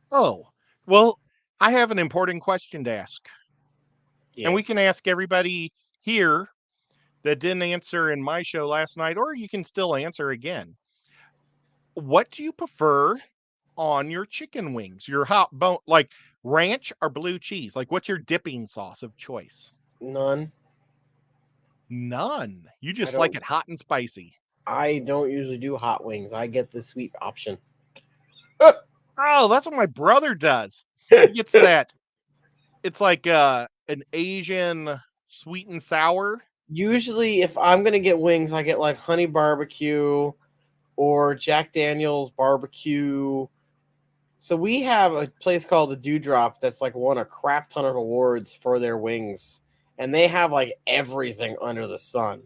[SPEAKER 2] Oh, well, I have an important question to ask. Yes. And we can ask everybody here that didn't answer in my show last night, or you can still answer again. What do you prefer on your chicken wings, your hot bone, like ranch or blue cheese? Like, what's your dipping sauce of choice?
[SPEAKER 1] None.
[SPEAKER 2] You just like it hot and spicy.
[SPEAKER 1] I don't usually do hot wings. I get the sweet option.
[SPEAKER 2] Oh, that's what my brother does. He gets that. It's like an Asian sweet and sour.
[SPEAKER 1] Usually, if I'm going to get wings, I get like honey barbecue or Jack Daniel's barbecue So we have a place called the Dewdrop that's like won a crap ton of awards for their wings, and they have like everything under the sun.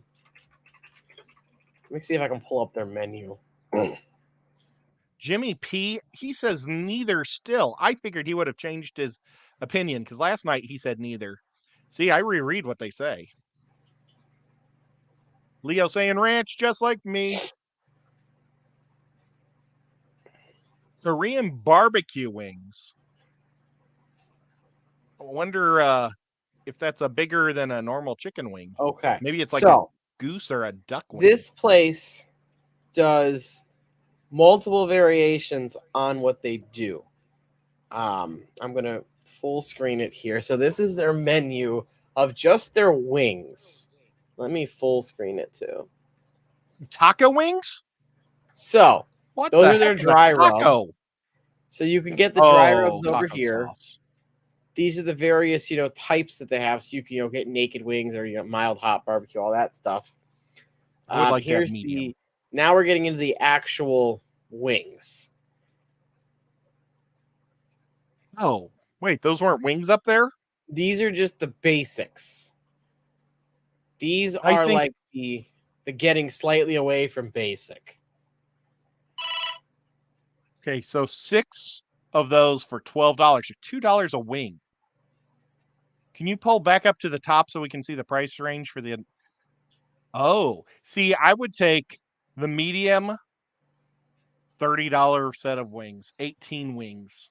[SPEAKER 1] Let me see if I can pull up their menu.
[SPEAKER 2] Jimmy P, he says neither still. I figured he would have changed his opinion because last night he said neither. See, I reread what they say. Leo saying ranch just like me. Korean barbecue wings. I wonder if that's a bigger than a normal chicken wing.
[SPEAKER 1] Okay.
[SPEAKER 2] Maybe it's like a goose or a duck wing.
[SPEAKER 1] This place does multiple variations on what they do. I'm going to full screen it here. So this is their menu of just their wings. Let me full screen it too.
[SPEAKER 2] Taco wings?
[SPEAKER 1] So
[SPEAKER 2] What
[SPEAKER 1] those
[SPEAKER 2] the
[SPEAKER 1] are their
[SPEAKER 2] heck is a
[SPEAKER 1] dry
[SPEAKER 2] taco?
[SPEAKER 1] rubs. So you can get the dry rubs over
[SPEAKER 2] taco
[SPEAKER 1] here.
[SPEAKER 2] sauce.
[SPEAKER 1] These are the various, types that they have. So you can, get naked wings or, mild hot barbecue, all that stuff.
[SPEAKER 2] I would like to have
[SPEAKER 1] Here's
[SPEAKER 2] medium.
[SPEAKER 1] now we're getting into the actual wings.
[SPEAKER 2] Oh, wait, those weren't wings up there?
[SPEAKER 1] These are just the basics. These
[SPEAKER 2] I
[SPEAKER 1] are
[SPEAKER 2] think-
[SPEAKER 1] like the getting slightly away from basic.
[SPEAKER 2] Okay, so 6 of those for $12 or $2 a wing. Can you pull back up to the top so we can see the price range for the... Oh, see, I would take the medium $30 set of wings, 18 wings.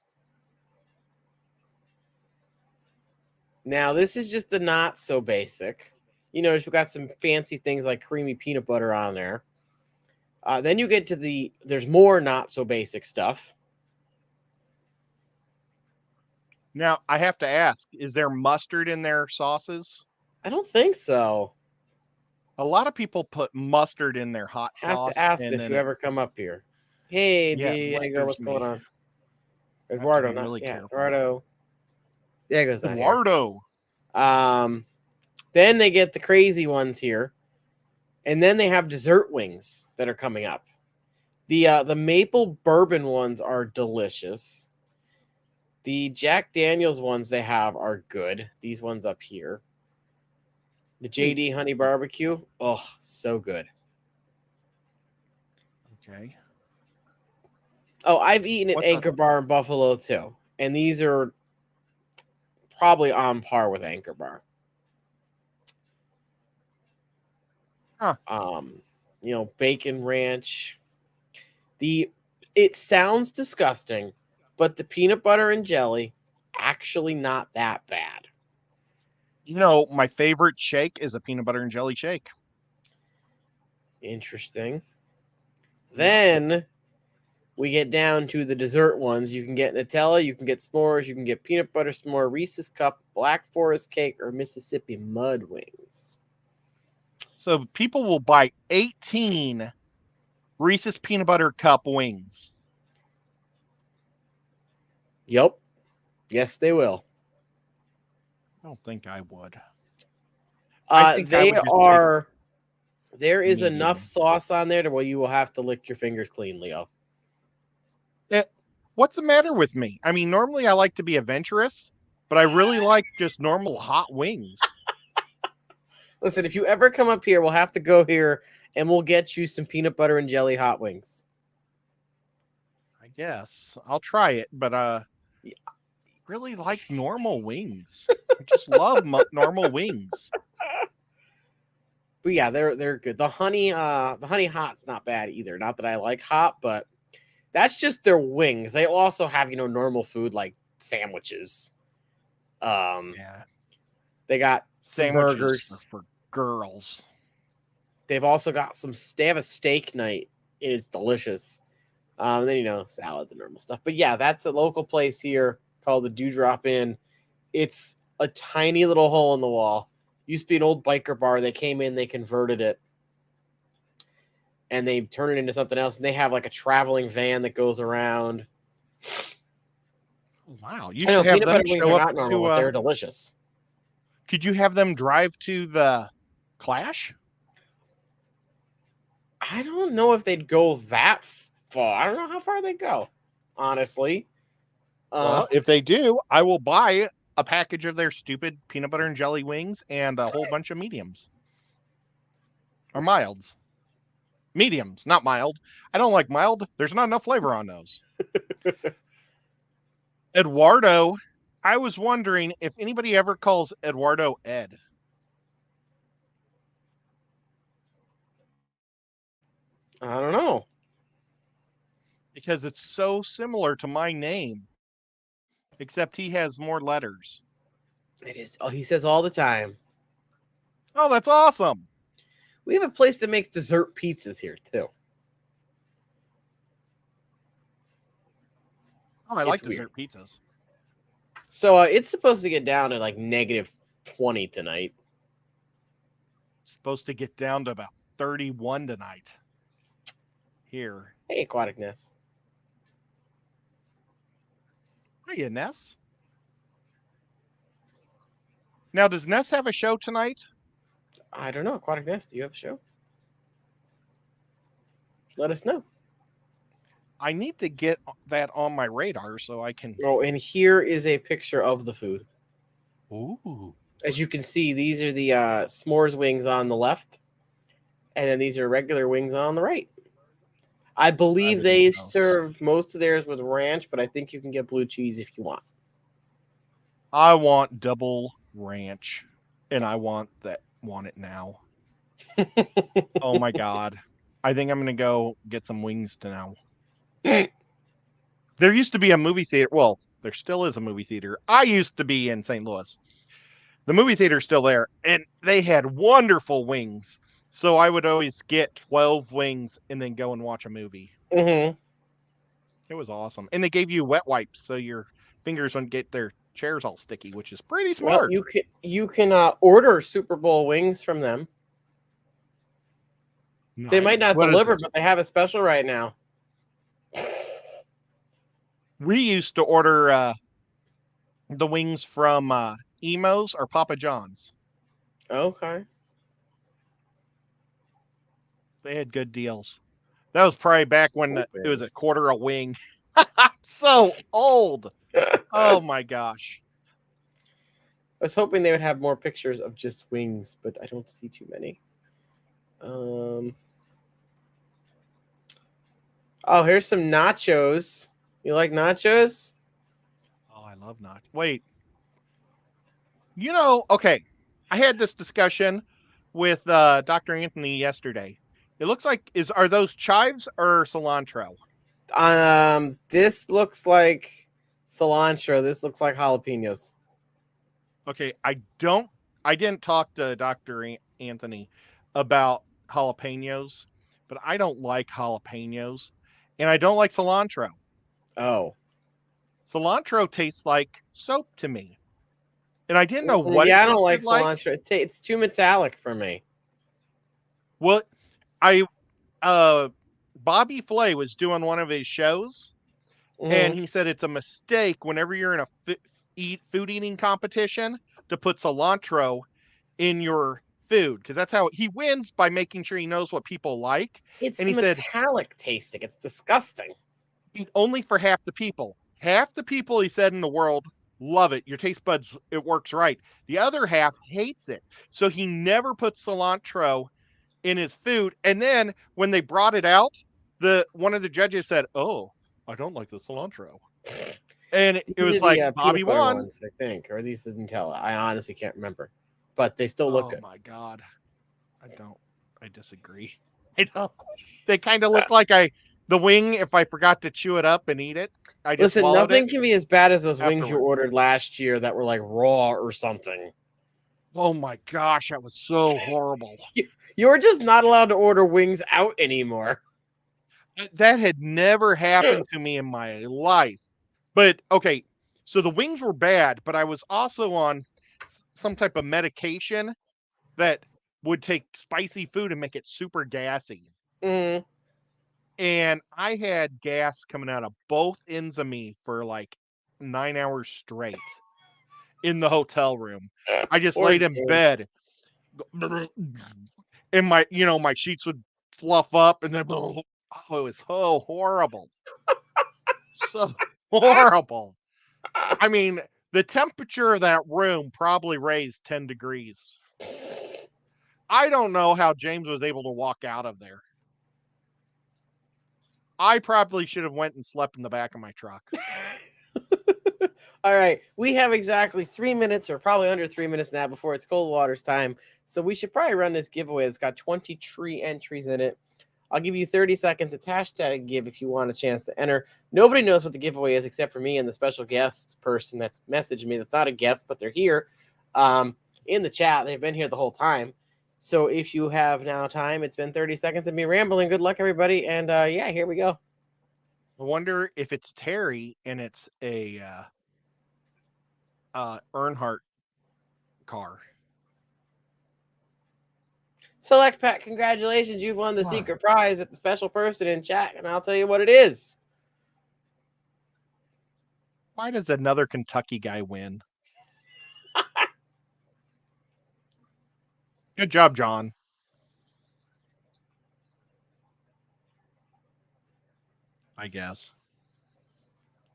[SPEAKER 1] Now, this is just the not so basic. We've got some fancy things like creamy peanut butter on there. Then you get to there's more not so basic stuff.
[SPEAKER 2] Now, I have to ask, is there mustard in their sauces?
[SPEAKER 1] I don't think so.
[SPEAKER 2] A lot of people put mustard in their hot
[SPEAKER 1] Have
[SPEAKER 2] sauce.
[SPEAKER 1] to ask
[SPEAKER 2] and
[SPEAKER 1] if
[SPEAKER 2] then
[SPEAKER 1] you ever come up here. Hey,
[SPEAKER 2] Yeah,
[SPEAKER 1] Diego, what's
[SPEAKER 2] blisters
[SPEAKER 1] going
[SPEAKER 2] me.
[SPEAKER 1] on?
[SPEAKER 2] have to
[SPEAKER 1] Eduardo,
[SPEAKER 2] be really careful.
[SPEAKER 1] Eduardo. Diego's not here.
[SPEAKER 2] Eduardo.
[SPEAKER 1] Then they get the crazy ones here, and then they have dessert wings that are coming up. The maple bourbon ones are delicious. The Jack Daniels ones they have are good. These ones up here. The JD honey barbecue, oh, so good.
[SPEAKER 2] Okay.
[SPEAKER 1] Oh, I've eaten at
[SPEAKER 2] What's
[SPEAKER 1] Anchor Bar in Buffalo too, and these are probably on par with Anchor Bar.
[SPEAKER 2] Huh.
[SPEAKER 1] Bacon ranch. It sounds disgusting, but the peanut butter and jelly actually not that bad.
[SPEAKER 2] My favorite shake is a peanut butter and jelly shake.
[SPEAKER 1] Interesting. Then we get down to the dessert ones. You can get Nutella, you can get s'mores, you can get peanut butter s'more, Reese's Cup, Black Forest cake, or Mississippi mud wings.
[SPEAKER 2] So people will buy 18 Reese's peanut butter cup wings.
[SPEAKER 1] Yep. Yes, they will.
[SPEAKER 2] I don't think I would.
[SPEAKER 1] There is
[SPEAKER 2] medium.
[SPEAKER 1] enough sauce on there to where you will have to lick your fingers clean, Leo.
[SPEAKER 2] What's the matter with me? I mean, normally I like to be adventurous, but I really like just normal hot wings.
[SPEAKER 1] Listen, if you ever come up here, we'll have to go here and we'll get you some peanut butter and jelly hot wings.
[SPEAKER 2] I guess I'll try it, but really like normal wings. I just love normal wings.
[SPEAKER 1] But yeah, they're good. The honey hot's not bad either. Not that I like hot, but that's just their wings. They also have, normal food like sandwiches.
[SPEAKER 2] Yeah.
[SPEAKER 1] They got
[SPEAKER 2] Sandwiches
[SPEAKER 1] burgers
[SPEAKER 2] for girls.
[SPEAKER 1] They've also got they have a steak night. It's delicious. Then, salads and normal stuff. But yeah, that's a local place here called the Dewdrop Inn. It's a tiny little hole in the wall. Used to be an old biker bar. They came in, they converted it, and they turned it into something else. And they have like a traveling van that goes around.
[SPEAKER 2] Wow, you should have
[SPEAKER 1] peanut
[SPEAKER 2] them
[SPEAKER 1] butter wings
[SPEAKER 2] show
[SPEAKER 1] are
[SPEAKER 2] up
[SPEAKER 1] not normal, but they're delicious.
[SPEAKER 2] Could you have them drive to the Clash?
[SPEAKER 1] I don't know if they'd go that far. I don't know how far they go, honestly.
[SPEAKER 2] Well, if they do, I will buy a package of their stupid peanut butter and jelly wings and a whole bunch of mediums. Or milds. Mediums, not mild. I don't like mild. There's not enough flavor on those. Eduardo, I was wondering if anybody ever calls Eduardo Ed.
[SPEAKER 1] I don't know.
[SPEAKER 2] Because it's so similar to my name. Except he has more letters.
[SPEAKER 1] It is. Oh, he says all the time.
[SPEAKER 2] Oh, that's awesome.
[SPEAKER 1] We have a place that makes dessert pizzas here too.
[SPEAKER 2] Oh, I like dessert pizzas.
[SPEAKER 1] So it's supposed to get down to like -20 tonight.
[SPEAKER 2] It's supposed to get down to about 31 tonight. Here.
[SPEAKER 1] Hey, Aquaticness.
[SPEAKER 2] Hiya, Ness. Now, does Ness have a show tonight?
[SPEAKER 1] I don't know. Aquatic Nest, do you have a show? Let us know.
[SPEAKER 2] I need to get that on my radar so I can.
[SPEAKER 1] Oh, and here is a picture of the food.
[SPEAKER 2] Ooh.
[SPEAKER 1] As you can see, these are the s'mores wings on the left, and then these are regular wings on the right. I believe they serve most of theirs with ranch, but I think you can get blue cheese if you want.
[SPEAKER 2] I want double ranch, and I want it now. Oh my god. I think I'm going to go get some wings now. There used to be a movie theater. Well, there still is a movie theater. I used to be in St. Louis. The movie theater's still there, and they had wonderful wings. So I would always get 12 wings and then go and watch a movie.
[SPEAKER 1] Mm-hmm.
[SPEAKER 2] It was awesome. And they gave you wet wipes so your fingers wouldn't get their chairs all sticky, which is pretty smart.
[SPEAKER 1] Well, you can order Super Bowl wings from them. Nice. They might not deliver, but they have a special right now.
[SPEAKER 2] We used to order the wings from Emo's or Papa John's.
[SPEAKER 1] Okay.
[SPEAKER 2] They had good deals. That was probably back when it was $1 a wing. I'm so old. Oh my gosh.
[SPEAKER 1] I was hoping they would have more pictures of just wings, but I don't see too many. Oh, here's some nachos. You like nachos?
[SPEAKER 2] Oh, I love nachos. Wait. You know, okay. I had this discussion with Dr. Anthony yesterday. It looks like are those chives or cilantro?
[SPEAKER 1] This looks like cilantro. This looks like jalapenos.
[SPEAKER 2] Okay, I didn't talk to Dr. Anthony about jalapenos, but I don't like jalapenos, and I don't like cilantro.
[SPEAKER 1] Oh.
[SPEAKER 2] Cilantro tastes like soap to me. And I didn't know what
[SPEAKER 1] I don't like cilantro. It's too metallic for me.
[SPEAKER 2] Well, Bobby Flay was doing one of his shows, and he said it's a mistake whenever you're in a food eating competition to put cilantro in your food, because that's how he wins, by making sure he knows what people like.
[SPEAKER 1] It's
[SPEAKER 2] and he
[SPEAKER 1] metallic tasting. It's disgusting.
[SPEAKER 2] Only for half the people. Half the people, he said, in the world love it. Your taste buds, it works right. The other half hates it. So he never put cilantro in his food. And then when they brought it out, one of the judges said, "Oh, I don't like the cilantro." And it was like, Bobby won.
[SPEAKER 1] Ones, I think, or these didn't tell. I honestly can't remember, but they still look good.
[SPEAKER 2] Oh my god, I disagree. I don't. They kind of look like the wing if I forgot to chew it up and eat it. I just
[SPEAKER 1] listen. Nothing can be as bad as those wings you ordered last year that were like raw or something.
[SPEAKER 2] Oh my gosh, that was so horrible.
[SPEAKER 1] You're just not allowed to order wings out anymore.
[SPEAKER 2] That had never happened to me in my life. But okay, so the wings were bad, but I was also on some type of medication that would take spicy food and make it super gassy.
[SPEAKER 1] Mm.
[SPEAKER 2] And I had gas coming out of both ends of me for like 9 hours straight in the hotel room. I just laid in bed. And my sheets would fluff up, and then it was so horrible. So horrible. I mean, the temperature of that room probably raised 10 degrees. I don't know how James was able to walk out of there. I probably should have went and slept in the back of my truck.
[SPEAKER 1] All right, we have exactly 3 minutes, or probably under 3 minutes now, before it's cold waters time. So we should probably run this giveaway. It's got 20 tree entries in it. I'll give you 30 seconds. It's hashtag give if you want a chance to enter. Nobody knows what the giveaway is except for me and the special guest person that's messaged me. That's not a guest, but they're here in the chat. They've been here the whole time. So if you have now time, it's been 30 seconds of me rambling. Good luck, everybody. And yeah, here we go.
[SPEAKER 2] I wonder if it's Terry and it's a Earnhardt car.
[SPEAKER 1] Select Pat, congratulations. You've won the secret prize at the special person in chat, and I'll tell you what it is.
[SPEAKER 2] Why does another Kentucky guy win? Good job, John. I guess.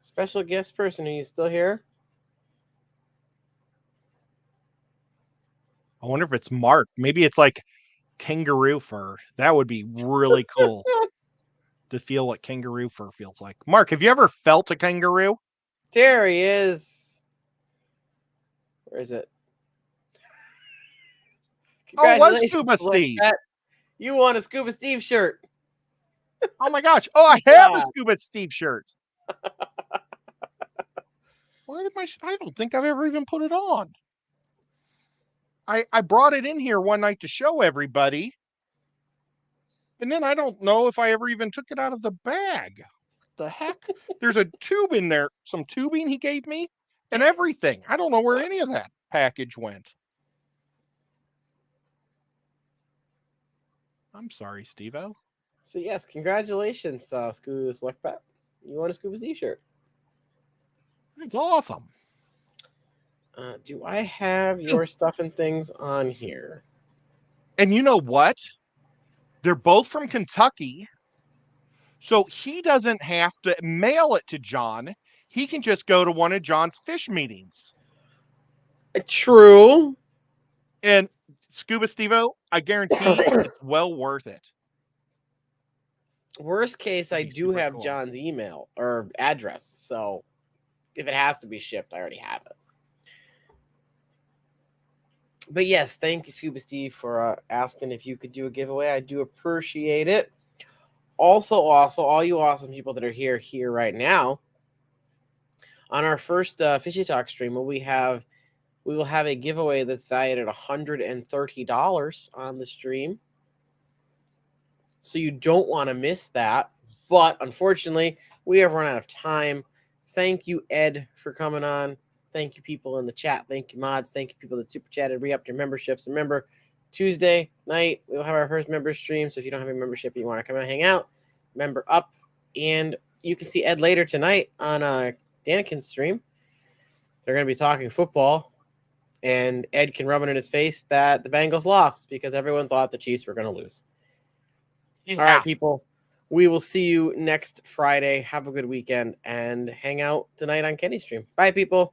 [SPEAKER 1] Special guest person, are you still here?
[SPEAKER 2] I wonder if it's Mark. Maybe it's like kangaroo fur. That would be really cool to feel what kangaroo fur feels like. Mark, have you ever felt a kangaroo?
[SPEAKER 1] There he is. Where is it?
[SPEAKER 2] Oh, it was Scuba Steve.
[SPEAKER 1] You won a Scuba Steve shirt.
[SPEAKER 2] Oh my gosh. Oh, I have a Scuba Steve shirt. Where did I don't think I've ever even put it on. I brought it in here one night to show everybody. And then I don't know if I ever even took it out of the bag. What the heck? There's a tube in there, some tubing he gave me, and everything. I don't know where any of that package went. I'm sorry, Steve-O.
[SPEAKER 1] So yes, congratulations, Scuba Select Pat. You won a Scuba Steve shirt.
[SPEAKER 2] That's awesome.
[SPEAKER 1] Do I have your stuff and things on here?
[SPEAKER 2] And you know what? They're both from Kentucky. So he doesn't have to mail it to John. He can just go to one of John's fish meetings.
[SPEAKER 1] True.
[SPEAKER 2] And Scuba Steve-O, I guarantee it's well worth it.
[SPEAKER 1] Worst case, I do have cool. John's email or address. So if it has to be shipped, I already have it. But yes, thank you, Scuba Steve, for asking if you could do a giveaway. I do appreciate it. Also, all you awesome people that are here right now, on our first Fishy Talk stream, we will have a giveaway that's valued at $130 on the stream. So you don't want to miss that. But unfortunately, we have run out of time. Thank you, Ed, for coming on. Thank you, people in the chat. Thank you, mods. Thank you, people that super chatted, re-upped your memberships. Remember, Tuesday night, we'll have our first member stream. So if you don't have a membership and you want to come and hang out, member up. And you can see Ed later tonight on Danikin's stream. They're going to be talking football. And Ed can rub it in his face that the Bengals lost because everyone thought the Chiefs were going to lose. Yeah. All right, people. We will see you next Friday. Have a good weekend and hang out tonight on Kenny's stream. Bye, people.